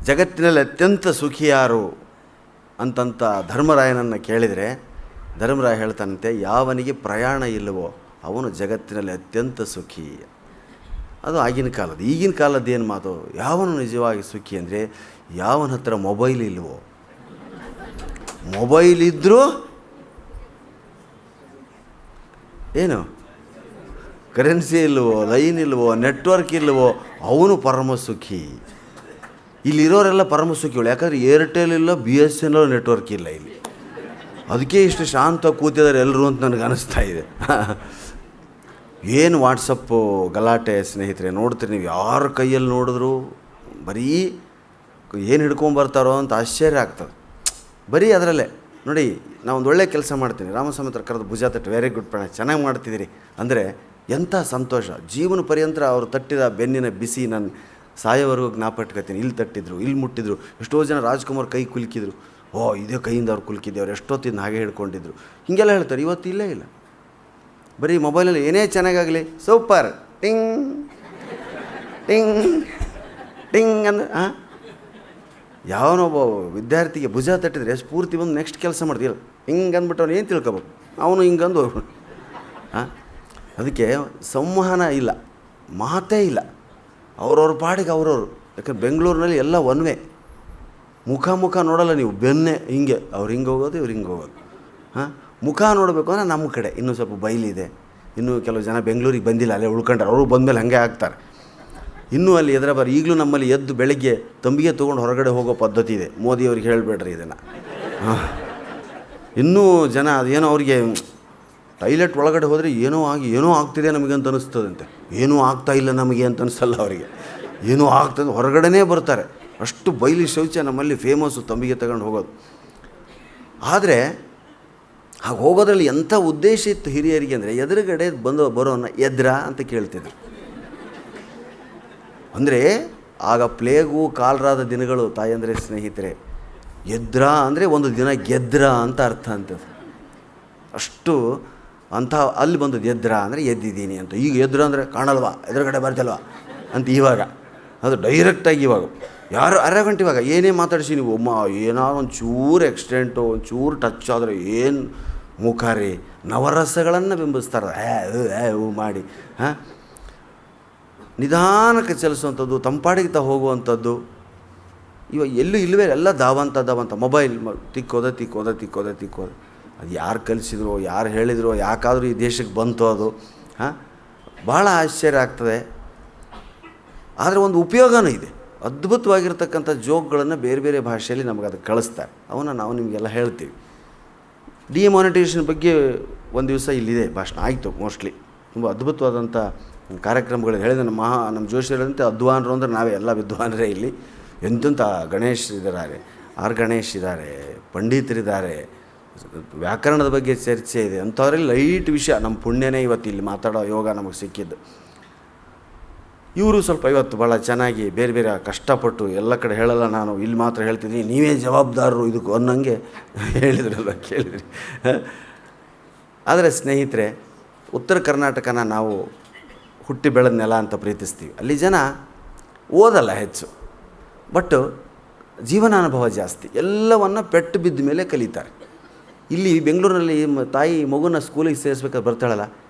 ಜಗತ್ತಿನಲ್ಲಿ ಅತ್ಯಂತ ಸುಖಿ ಯಾರು ಅಂತಂತ ಧರ್ಮರಾಯನನ್ನು ಕೇಳಿದರೆ ಧರ್ಮರಾಯ ಹೇಳ್ತಾನಂತೆ, ಯಾವನಿಗೆ ಪ್ರಯಾಣ ಇಲ್ಲವೋ ಅವನು ಜಗತ್ತಿನಲ್ಲಿ ಅತ್ಯಂತ ಸುಖಿ. ಅದು ಆಗಿನ ಕಾಲದ್ದು. ಈಗಿನ ಕಾಲದ್ದು ಏನು ಮಾತು? ಯಾವನು ನಿಜವಾಗಿ ಸುಖಿ ಅಂದರೆ ಯಾವನ ಹತ್ರ ಮೊಬೈಲ್ ಇಲ್ವೋ. ಮೊಬೈಲ್ ಇದ್ದರೂ ಏನು ಕರೆನ್ಸಿ ಇಲ್ವೋ, ಲೈನ್ ಇಲ್ವೋ, ನೆಟ್ವರ್ಕ್ ಇಲ್ವೋ, ಅವನು ಪರಮ ಸುಖಿ. ಇಲ್ಲಿರೋರೆಲ್ಲ ಪರಮ ಸುಖಿಗಳು. ಯಾಕಂದರೆ ಏರ್ಟೆಲ್ ಇಲ್ಲ, BSNL ನೆಟ್ವರ್ಕ್ ಇಲ್ಲ ಇಲ್ಲಿ. ಅದಕ್ಕೆ ಇಷ್ಟು ಶಾಂತ ಕೂತಿದ್ದಾರೆ ಎಲ್ಲರೂ ಅಂತ ನನಗೆ ಅನ್ನಿಸ್ತಾ ಇದೆ. ಏನು ವಾಟ್ಸಪ್ಪು ಗಲಾಟೆ ಸ್ನೇಹಿತರೆ, ನೋಡ್ತೀರಿ ನೀವು. ಯಾರ ಕೈಯಲ್ಲಿ ನೋಡಿದ್ರು ಬರೀ ಏನು ಹಿಡ್ಕೊಂಬರ್ತಾರೋ ಅಂತ ಆಶ್ಚರ್ಯ ಆಗ್ತದೆ. ಬರೀ ಅದರಲ್ಲೇ ನೋಡಿ. ನಾವು ಒಂದು ಒಳ್ಳೆ ಕೆಲಸ ಮಾಡ್ತೀನಿ, ರಾಮಸ್ವಾಮಿ ಹತ್ರ ಕರೆದು ಭುಜ ತಟ್ಟು, ವೆರಿ ಗುಡ್ ಪ್ರಣಯ, ಚೆನ್ನಾಗಿ ಮಾಡ್ತಿದ್ದೀರಿ ಅಂದರೆ ಎಂಥ ಸಂತೋಷ. ಜೀವನ ಪರ್ಯಂತರ ಅವರು ತಟ್ಟಿದ ಬೆನ್ನಿನ ಬಿಸಿ ನಾನು ಸಾಯೋವರೆಗೂ ಜ್ಞಾಪಟ್ಕೊತೀನಿ. ಇಲ್ಲಿ ತಟ್ಟಿದ್ರು, ಇಲ್ಲಿ ಮುಟ್ಟಿದ್ರು. ಎಷ್ಟೋ ಜನ ರಾಜ್ಕುಮಾರ್ ಕೈ ಕುಲ್ಕಿದ್ರು, ಓ ಇದೇ ಕೈಯಿಂದ ಅವ್ರು ಕುಲ್ಕಿದ್ದೆ, ಅವ್ರು ಎಷ್ಟೊತ್ತಿಂದ ಹಾಗೆ ಹಿಡ್ಕೊಂಡಿದ್ರು, ಹೀಗೆಲ್ಲ ಹೇಳ್ತಾರೆ. ಇವತ್ತು ಇಲ್ಲೇ ಇಲ್ಲ. ಬರೀ ಮೊಬೈಲಲ್ಲಿ ಏನೇ ಚೆನ್ನಾಗಾಗಲಿ ಸೂಪರ್ ಟಿಂಗ್ ಟಿಂಗ್ ಟಿಂಗ್ ಅಂದ್ರೆ ಯಾವನೊಬ್ಬ ವಿದ್ಯಾರ್ಥಿಗೆ ಭುಜ ತಟ್ಟಿದ್ರೆ ಸ್ಫೂರ್ತಿ ಬಂದು ನೆಕ್ಸ್ಟ್ ಕೆಲಸ ಮಾಡ್ತೀವಿ. ಹಿಂಗೆ ಅಂದ್ಬಿಟ್ಟು ಅವ್ನು ಏನು ತಿಳ್ಕೊಬೇಕು, ಅವನು ಹಿಂಗಂದು ಅದಕ್ಕೆ ಸಂವಹನ ಇಲ್ಲ, ಮಾತೇ ಇಲ್ಲ. ಅವ್ರವ್ರ ಪಾಡಿಗೆ ಅವ್ರವರು. ಯಾಕಂದ್ರೆ ಬೆಂಗಳೂರಿನಲ್ಲಿ ಎಲ್ಲ ಒನ್ವೇ, ಮುಖ ನೋಡಲ್ಲ ನೀವು. ಬೆನ್ನೆ ಹಿಂಗೆ, ಅವ್ರು ಹಿಂಗೆ ಹೋಗೋದು, ಇವ್ರು ಹಿಂಗೆ ಹೋಗೋದು. ಮುಖ ನೋಡಬೇಕು ಅಂದರೆ ನಮ್ಮ ಕಡೆ ಇನ್ನೂ ಸ್ವಲ್ಪ ಬಯಲಿದೆ. ಇನ್ನೂ ಕೆಲವು ಜನ ಬೆಂಗಳೂರಿಗೆ ಬಂದಿಲ್ಲ, ಅಲ್ಲೇ ಉಳ್ಕೊಂಡ್ರೆ. ಅವರು ಬಂದಮೇಲೆ ಹಾಗೆ ಆಗ್ತಾರೆ. ಇನ್ನೂ ಅಲ್ಲಿ ಎದುರ ಬರ. ಈಗಲೂ ನಮ್ಮಲ್ಲಿ ಎದ್ದು ಬೆಳಗ್ಗೆ ತಂಬಿಗೆ ತೊಗೊಂಡು ಹೊರಗಡೆ ಹೋಗೋ ಪದ್ಧತಿ ಇದೆ. ಮೋದಿಯವ್ರಿಗೆ ಹೇಳಬೇಡ್ರಿ ಇದನ್ನು. ಇನ್ನೂ ಜನ ಅದೇನೋ ಅವ್ರಿಗೆ ಟೈಲೆಟ್ ಒಳಗಡೆ ಹೋದರೆ ಏನೋ ಆಗ್ತಿದೆ ನಮಗಂತ ಅನ್ನಿಸ್ತದಂತೆ. ಏನೂ ಆಗ್ತಾಯಿಲ್ಲ ನಮಗೆ ಅಂತ ಅನಿಸಲ್ಲ ಅವರಿಗೆ. ಏನೂ ಆಗ್ತದೆ, ಹೊರಗಡೆನೇ ಬರ್ತಾರೆ. ಅಷ್ಟು ಬಯಲು ಶೌಚ ನಮ್ಮಲ್ಲಿ ಫೇಮಸ್ಸು, ತಂಬಿಗೆ ತಗೊಂಡು ಹೋಗೋದು. ಆದರೆ ಹಾಗೆ ಹೋಗೋದ್ರಲ್ಲಿ ಎಂಥ ಉದ್ದೇಶ ಇತ್ತು ಹಿರಿಯರಿಗೆ ಅಂದರೆ, ಎದುರುಗಡೆ ಬರೋನ್ನ ಎದ್ರ ಅಂತ ಕೇಳ್ತಿದ್ರು. ಅಂದರೆ ಆಗ ಪ್ಲೇಗು ಕಾಲರಾದ ದಿನಗಳು ತಾಯಂದರೆ ಸ್ನೇಹಿತರೆ. ಎದ್ರ ಅಂದರೆ ಒಂದು ದಿನ ಗೆದ್ರ ಅಂತ ಅರ್ಥ ಅಂತದ್ದು. ಅಷ್ಟು ಅಂಥ ಅಲ್ಲಿ ಬಂದದ್ದು. ಎದ್ರ ಅಂದರೆ ಎದ್ದಿದ್ದೀನಿ ಅಂತ. ಈಗ ಎದ್ರ ಅಂದರೆ ಕಾಣಲ್ವಾ, ಎದುರುಗಡೆ ಬರ್ತಲ್ವಾ ಅಂತ. ಇವಾಗ ಅದು ಡೈರೆಕ್ಟಾಗಿ ಇವಾಗ ಯಾರು ಅರ್ಧ ಗಂಟೆ ಇವಾಗ ಏನೇ ಮಾತಾಡಿಸಿ ನೀವು ಏನಾದ್ರು ಒಂದು ಚೂರು ಎಕ್ಸ್ಟೆಂಟು, ಒಂದು ಚೂರು ಟಚ್ ಆದರೆ ಏನು ಮುಖ ರೀ, ನವರಸಗಳನ್ನು ಬಿಂಬಿಸ್ತಾರೆ ಮಾಡಿ. ನಿಧಾನಕ್ಕೆ ಚಲಿಸುವಂಥದ್ದು, ತಂಪಾಡಿಗೆ ಹೋಗುವಂಥದ್ದು ಇವಾಗ ಎಲ್ಲೂ ಇಲ್ಲವೇ. ಎಲ್ಲ ದಾವಂತ ಮೊಬೈಲ್ ತಿಕ್ಕೋದ. ಅದು ಯಾರು ಕಲಿಸಿದ್ರು, ಯಾರು ಹೇಳಿದ್ರು, ಯಾಕಾದರೂ ಈ ದೇಶಕ್ಕೆ ಬಂತು ಅದು. ಭಾಳ ಆಶ್ಚರ್ಯ ಆಗ್ತದೆ. ಆದರೆ ಒಂದು ಉಪಯೋಗನೂ ಇದೆ. ಅದ್ಭುತವಾಗಿರ್ತಕ್ಕಂಥ ಜೋಕ್ಗಳನ್ನು ಬೇರೆ ಬೇರೆ ಭಾಷೆಯಲ್ಲಿ ನಮಗೆ ಅದಕ್ಕೆ ಕಳಿಸ್ತಾರೆ. ಅವನ್ನ ನಾವು ನಿಮಗೆಲ್ಲ ಹೇಳ್ತೀವಿ. ಡಿಮಾನಿಟೈಸೇಷನ್ ಬಗ್ಗೆ ಒಂದು ದಿವಸ ಇಲ್ಲಿದೆ ಭಾಷಣ ಆಯಿತು. ಮೋಸ್ಟ್ಲಿ ತುಂಬ ಅದ್ಭುತವಾದಂಥ ಕಾರ್ಯಕ್ರಮಗಳು ಹೇಳಿದೆ. ನಮ್ಮ ಜೋಶಿಯರಂತೆ ಅಧ್ವಾನರು ಅಂದರೆ ನಾವೇ ಎಲ್ಲ ವಿದ್ವಾನರೇ ಇಲ್ಲಿ. ಎಂತೆಂಥ ಗಣೇಶ್ ಇದ್ದಾರೆ, ಗಣೇಶ್ ಇದ್ದಾರೆ, ಪಂಡಿತರಿದ್ದಾರೆ, ವ್ಯಾಕರಣದ ಬಗ್ಗೆ ಚರ್ಚೆ ಇದೆ. ಅಂಥವರಲ್ಲಿ ಲೈಟ್ ವಿಷಯ. ನಮ್ಮ ಪುಣ್ಯನೇ ಇವತ್ತು ಇಲ್ಲಿ ಮಾತಾಡೋ ಯೋಗ ನಮಗೆ ಸಿಕ್ಕಿದ್ದು. ಇವರು ಸ್ವಲ್ಪ ಇವತ್ತು ಭಾಳ ಚೆನ್ನಾಗಿ ಬೇರೆ ಬೇರೆ ಕಷ್ಟಪಟ್ಟು ಎಲ್ಲ ಕಡೆ ಹೇಳಲ್ಲ, ನಾನು ಇಲ್ಲಿ ಮಾತ್ರ ಹೇಳ್ತಿದ್ದೀನಿ, ನೀವೇ ಜವಾಬ್ದಾರರು ಇದಕ್ಕೂ ಅನ್ನಂಗೆ ಹೇಳಿದ್ರಲ್ಲ, ಕೇಳಿದ್ರಿ. ಆದರೆ ಸ್ನೇಹಿತರೆ, ಉತ್ತರ ಕರ್ನಾಟಕನ ನಾವು ಹುಟ್ಟಿ ಬೆಳೆದ ನೆಲ ಅಂತ ಪ್ರೀತಿಸ್ತೀವಿ. ಅಲ್ಲಿ ಜನ ಓದಲ್ಲ ಹೆಚ್ಚು, ಬಟ್ ಜೀವನಾನುಭವ ಜಾಸ್ತಿ. ಎಲ್ಲವನ್ನು ಪೆಟ್ಟು ಬಿದ್ದ ಮೇಲೆ ಕಲಿತಾರೆ. ಇಲ್ಲಿ ಬೆಂಗಳೂರಿನಲ್ಲಿ ತಾಯಿ ಮಗುನ ಸ್ಕೂಲಿಗೆ ಸೇರಿಸ್ಬೇಕಾದ್ರೆ ಬರ್ತಾಳಲ್ಲ,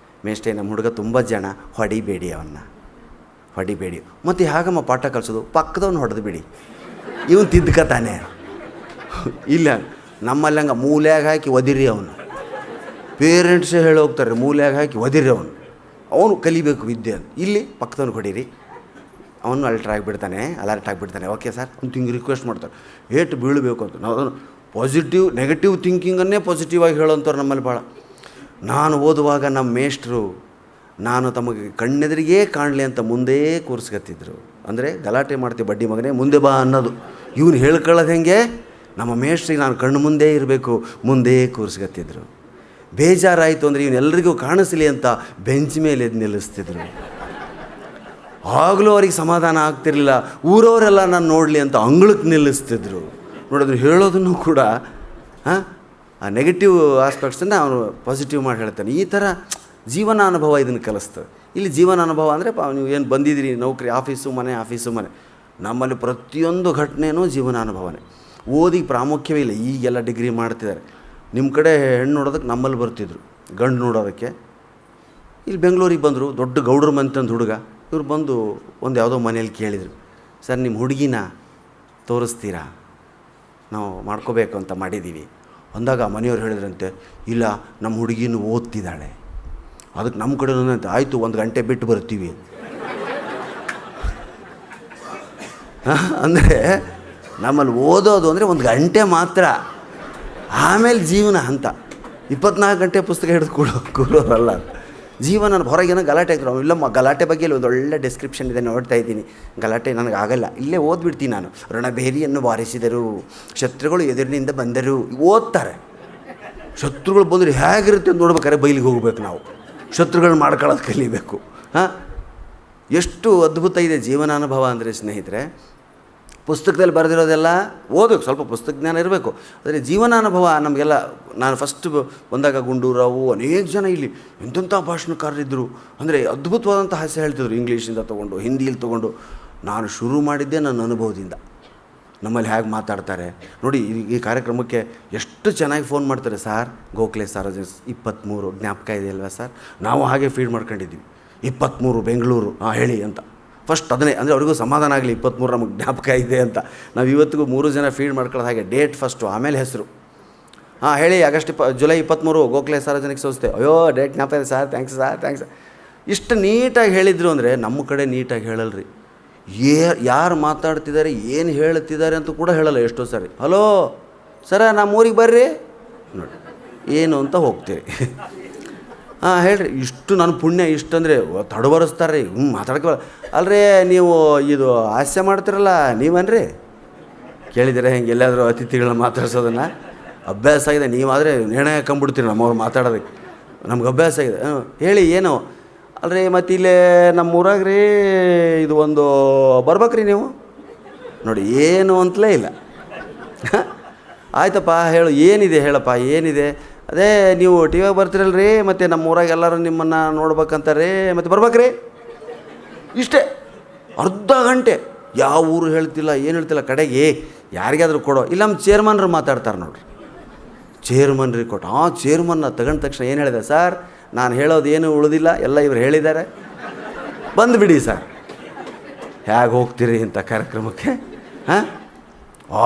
ಮೇಷ್ಟೇ ನಮ್ಮ ಹುಡುಗ ತುಂಬ ಜನ ಹೊಡಿಬೇಡಿ, ಹೊಡಿಬೇಡಿ. ಮತ್ತು ಹಾಗಮ್ಮ ಪಾಠ ಕಲಿಸೋದು, ಪಕ್ಕದವನು ಹೊಡೆದು ಬಿಡಿ, ಇವನು ತಿದ್ಕತಾನೆ. ಇಲ್ಲ ನಮ್ಮಲ್ಲಿ ಹಂಗೆ ಮೂಲ್ಯಾಗ ಹಾಕಿ ಒದಿರಿ ಅವನು. ಪೇರೆಂಟ್ಸೇ ಹೇಳಿ ಹೋಗ್ತಾರೆ, ಮೂಲ್ಯಾಗ ಹಾಕಿ ಒದಿರಿ ಅವನು ಕಲಿಬೇಕು ವಿದ್ಯೆ ಅಂತ. ಇಲ್ಲಿ ಪಕ್ಕದವನು ಹೊಡೀರಿ, ಅವನು ಅಲರ್ಟ್ ಆಗಿಬಿಡ್ತಾನೆ. ಓಕೆ ಸರ್ ಅಂತ ಹಿಂಗೆ ರಿಕ್ವೆಸ್ಟ್ ಮಾಡ್ತಾರೆ. ಏಟು ಬೀಳಬೇಕು ಅಂತ. ನಾವು ಪಾಸಿಟಿವ್ ನೆಗೆಟಿವ್ ಥಿಂಕಿಂಗನ್ನೇ ಪಾಸಿಟಿವಾಗಿ ಹೇಳೋಂಥವ್ರು ನಮ್ಮಲ್ಲಿ ಭಾಳ. ನಾನು ಓದುವಾಗ ನಮ್ಮ ಮೇಷ್ಟ್ರು ನಾನು ತಮಗೆ ಕಣ್ಣೆದುರಿಗೇ ಕಾಣಲಿ ಅಂತ ಮುಂದೇ ಕೂರಿಸ್ಕತ್ತಿದ್ರು. ಅಂದರೆ ಗಲಾಟೆ ಮಾಡ್ತೀವಿ, ಬಡ್ಡಿ ಮಗನೇ ಮುಂದೆ ಬಾ ಅನ್ನೋದು. ಇವನು ಹೇಳ್ಕೊಳ್ಳೋದು ಹೆಂಗೆ, ನಮ್ಮ ಮೇಷ್ಟ್ರಿಗೆ ನಾನು ಕಣ್ಣು ಮುಂದೆ ಇರಬೇಕು, ಮುಂದೆ ಕೂರಿಸ್ಕತ್ತಿದ್ರು. ಬೇಜಾರಾಯಿತು ಅಂದರೆ ಇವನ್ನೆಲ್ಲರಿಗೂ ಕಾಣಿಸ್ಲಿ ಅಂತ ಬೆಂಚ್ ಮೇಲೆ ಎದ್ದು ನಿಲ್ಲಿಸ್ತಿದ್ರು. ಆಗಲೂ ಅವ್ರಿಗೆ ಸಮಾಧಾನ ಆಗ್ತಿರಲಿಲ್ಲ. ಊರವರೆಲ್ಲ ನಾನು ನೋಡಲಿ ಅಂತ ಅಂಗಳಕ್ಕೆ ನಿಲ್ಲಿಸ್ತಿದ್ರು. ನೋಡಿದ್ರು ಹೇಳೋದನ್ನು ಕೂಡ ಆ ನೆಗೆಟಿವ್ ಆಸ್ಪೆಕ್ಟ್ಸನ್ನು ಅವನು ಪಾಸಿಟಿವ್ ಮಾಡಿ ಹೇಳ್ತಾನೆ. ಈ ಥರ ಜೀವನಾನುಭವ ಇದನ್ನು ಕಲಿಸ್ತದೆ. ಇಲ್ಲಿ ಜೀವನಾನುಭವ ಅಂದರೆ ನೀವು ಏನು ಬಂದಿದ್ದೀರಿ, ನೌಕರಿ, ಆಫೀಸು ಮನೆ ನಮ್ಮಲ್ಲಿ ಪ್ರತಿಯೊಂದು ಘಟನೆಯೂ ಜೀವನಾನುಭವನೇ. ಓದಿಗೆ ಪ್ರಾಮುಖ್ಯವೇ ಇಲ್ಲ. ಈಗೆಲ್ಲ ಡಿಗ್ರಿ ಮಾಡ್ತಿದ್ದಾರೆ. ನಿಮ್ಮ ಕಡೆ ಹೆಣ್ಣು ನೋಡೋದಕ್ಕೆ ನಮ್ಮಲ್ಲಿ ಬರ್ತಿದ್ರು, ಗಂಡು ನೋಡೋದಕ್ಕೆ. ಇಲ್ಲಿ ಬೆಂಗಳೂರಿಗೆ ಬಂದರು, ದೊಡ್ಡ ಗೌಡ್ರ ಮಂತಂದು ಹುಡುಗ. ಇವ್ರು ಬಂದು ಒಂದು ಯಾವುದೋ ಮನೇಲಿ ಕೇಳಿದರು, ಸರ್ ನಿಮ್ಮ ಹುಡುಗಿನ ತೋರಿಸ್ತೀರಾ, ನಾವು ಮಾಡ್ಕೋಬೇಕು ಅಂತ ಮಾಡಿದ್ದೀವಿ ಅಂದಾಗ ಮನೆಯವ್ರು ಹೇಳಿದ್ರಂತೆ, ಇಲ್ಲ ನಮ್ಮ ಹುಡುಗಿನೂ ಓದ್ತಿದ್ದಾಳೆ, ಅದಕ್ಕೆ ನಮ್ಮ ಕಡೆ ಅಂತ ಆಯಿತು 1 ಗಂಟೆ ಬಿಟ್ಟು ಬರ್ತೀವಿ. ಅಂದರೆ ನಮ್ಮಲ್ಲಿ ಓದೋದು ಅಂದರೆ 1 ಗಂಟೆ ಮಾತ್ರ, ಆಮೇಲೆ ಜೀವನ ಅಂತ 24 ಗಂಟೆ ಪುಸ್ತಕ ಹಿಡಿದು ಕೂರೋರಲ್ಲ. ಜೀವನ ಹೊರಗೇನೋ ಗಲಾಟೆ ಆಗ್ತಾರೆ. ಇಲ್ಲಮ್ಮ ಗಲಾಟೆ ಬಗ್ಗೆ ಒಂದು ಒಳ್ಳೆ ಡಿಸ್ಕ್ರಿಪ್ಷನ್ ಇದೆ, ನೋಡ್ತಾ ಇದ್ದೀನಿ. ಗಲಾಟೆ ನನಗೆ ಆಗಲ್ಲ, ಇಲ್ಲೇ ಓದ್ಬಿಡ್ತೀನಿ ನಾನು. ರಣಬೇರಿಯನ್ನು ಬಾರಿಸಿದರು, ಶತ್ರುಗಳು ಎದುರಿನಿಂದ ಬಂದರು. ಓದ್ತಾರೆ. ಶತ್ರುಗಳು ಬಂದರೆ ಹೇಗಿರುತ್ತೆ ಅಂತ ನೋಡ್ಬೇಕಾದ್ರೆ ಬೈಲಿಗೆ ಹೋಗ್ಬೇಕು ನಾವು. ಶತ್ರುಗಳು ಮಾಡ್ಕೊಳ್ಳೋದು ಕಲಿಬೇಕು. ಎಷ್ಟು ಅದ್ಭುತ ಇದೆ ಜೀವನಾನುಭವ ಅಂದರೆ ಸ್ನೇಹಿತರೆ. ಪುಸ್ತಕದಲ್ಲಿ ಬರೆದಿರೋದೆಲ್ಲ ಓದಬೇಕು, ಸ್ವಲ್ಪ ಪುಸ್ತಕ ಜ್ಞಾನ ಇರಬೇಕು. ಆದರೆ ಜೀವನಾನುಭವ ನಮಗೆಲ್ಲ, ನಾನು ಫಸ್ಟ್ ಬಂದಾಗ ಗುಂಡೂರಾವು ಅನೇಕ ಜನ ಇಲ್ಲಿ ಎಂತೆಂಥ ಭಾಷಣಕಾರರಿದ್ದರು. ಅಂದರೆ ಅದ್ಭುತವಾದಂಥ ಹಾಸ್ಯ ಹೇಳ್ತಿದ್ರು, ಇಂಗ್ಲೀಷಿಂದ ತೊಗೊಂಡು ಹಿಂದಿಯಲ್ಲಿ ತೊಗೊಂಡು. ನಾನು ಶುರು ಮಾಡಿದ್ದೆ ನನ್ನ ಅನುಭವದಿಂದ. ನಮ್ಮಲ್ಲಿ ಹೇಗೆ ಮಾತಾಡ್ತಾರೆ ನೋಡಿ. ಈ ಕಾರ್ಯಕ್ರಮಕ್ಕೆ ಎಷ್ಟು ಚೆನ್ನಾಗಿ ಫೋನ್ ಮಾಡ್ತಾರೆ. ಸಾರ್ ಗೋಖಲೆ ಸಾರ್ವಜನಿಕ 23 ಜ್ಞಾಪಕ ಇದೆಯಲ್ವ ಸರ್, ನಾವು ಹಾಗೆ ಫೀಡ್ ಮಾಡ್ಕೊಂಡಿದ್ದೀವಿ. 23 ಬೆಂಗಳೂರು ಹೇಳಿ ಅಂತ ಫಸ್ಟ್ ಅದನ್ನೇ, ಅಂದರೆ ಅವ್ರಿಗೂ ಸಮಾಧಾನ ಆಗಲಿ, 23 ನಮಗೆ ಜ್ಞಾಪಕ ಇದೆ ಅಂತ. ನಾವು ಇವತ್ತಿಗೂ 3 ಜನ ಫೀಡ್ ಮಾಡ್ಕೊಳ್ಳೋದು ಹಾಗೆ. ಡೇಟ್ ಫಸ್ಟು, ಆಮೇಲೆ ಹೆಸರು. ಹೇಳಿ ಜುಲೈ 23 ಗೋಖಲೆ ಸಾರ್ವಜನಿಕ ಸಂಸ್ಥೆ. ಅಯ್ಯೋ ಡೇಟ್ ಜ್ಞಾಪಕ ಇದೆ ಸರ್, ಥ್ಯಾಂಕ್ಸ್ ಸರ್, ಥ್ಯಾಂಕ್ಸ್. ಇಷ್ಟು ನೀಟಾಗಿ ಹೇಳಿದರು ಅಂದರೆ ನಮ್ಮ ಕಡೆ ನೀಟಾಗಿ ಹೇಳಲ್ರಿ. ಯಾರು ಮಾತಾಡ್ತಿದ್ದಾರೆ, ಏನು ಹೇಳ್ತಿದ್ದಾರೆ ಅಂತ ಕೂಡ ಹೇಳಲ್ಲ ಎಷ್ಟೋ ಸರಿ. ಹಲೋ ಸರ ನಮ್ಮ ಊರಿಗೆ ಬರ್ರಿ ನೋಡಿ ಏನು ಅಂತ ಹೋಗ್ತೀರಿ. ಹೇಳ್ರಿ. ಇಷ್ಟು ನನ್ನ ಪುಣ್ಯ ಇಷ್ಟಂದರೆ ತಡವರಿಸ್ತಾರೆ ರೀ. ಮಾತಾಡಕ್ಕೆ ಅಲ್ರಿ ನೀವು ಇದು ಹಾಸ್ಯ ಮಾಡ್ತಿರಲ್ಲ ನೀವನ್ರಿ, ಕೇಳಿದರೆ ಹೆಂಗೆ ಎಲ್ಲಾದರೂ ಅತಿಥಿಗಳನ್ನ ಮಾತಾಡ್ಸೋದನ್ನು ಅಭ್ಯಾಸ ಆಗಿದೆ. ನೀವಾದರೆ ನೇಣೆ ಹಾಕೊಂಬಿಡ್ತೀರಿ ನಮ್ಮವ್ರು ಮಾತಾಡೋದಕ್ಕೆ, ನಮ್ಗೆ ಅಭ್ಯಾಸ ಆಗಿದೆ. ಹೇಳಿ ಏನು ಅಲ್ರಿ, ಮತ್ತು ಇಲ್ಲೇ ನಮ್ಮ ಊರಾಗ ರೀ ಇದು ಒಂದು ಬರ್ಬೇಕ್ರಿ ನೀವು ನೋಡಿ, ಏನು ಅಂತಲೇ ಇಲ್ಲ. ಆಯ್ತಪ್ಪ ಹೇಳು, ಏನಿದೆ ಹೇಳಪ್ಪ, ಏನಿದೆ. ಅದೇ ನೀವು ಟಿ ವಿಯಾಗ ಬರ್ತೀರಲ್ರಿ, ಮತ್ತು ನಮ್ಮ ಊರಾಗ ಎಲ್ಲರೂ ನಿಮ್ಮನ್ನು ನೋಡ್ಬೇಕಂತಾರೆ, ಮತ್ತು ಬರ್ಬೇಕ್ರಿ. ಇಷ್ಟೇ, ಅರ್ಧ ಗಂಟೆ. ಯಾವ ಊರು ಹೇಳ್ತಿಲ್ಲ, ಏನು ಹೇಳ್ತಿಲ್ಲ. ಕಡೆಗೆ ಯಾರಿಗಾದ್ರೂ ಕೊಡೋ, ಇಲ್ಲ ನಮ್ಮ ಚೇರ್ಮನ್ರು ಮಾತಾಡ್ತಾರೆ ನೋಡ್ರಿ. ಚೇರ್ಮನ್ರಿಗೆ ಕೊಟ್ಟು ಚೇರ್ಮನ್ನ ತಗೊಂಡ ತಕ್ಷಣ ಏನು ಹೇಳಿದೆ, ಸರ್ ನಾನು ಹೇಳೋದು ಏನು ಉಳಿದಿಲ್ಲ, ಎಲ್ಲ ಇವ್ರು ಹೇಳಿದ್ದಾರೆ, ಬಂದುಬಿಡಿ ಸರ್. ಹೇಗೆ ಹೋಗ್ತೀರಿ ಇಂಥ ಕಾರ್ಯಕ್ರಮಕ್ಕೆ?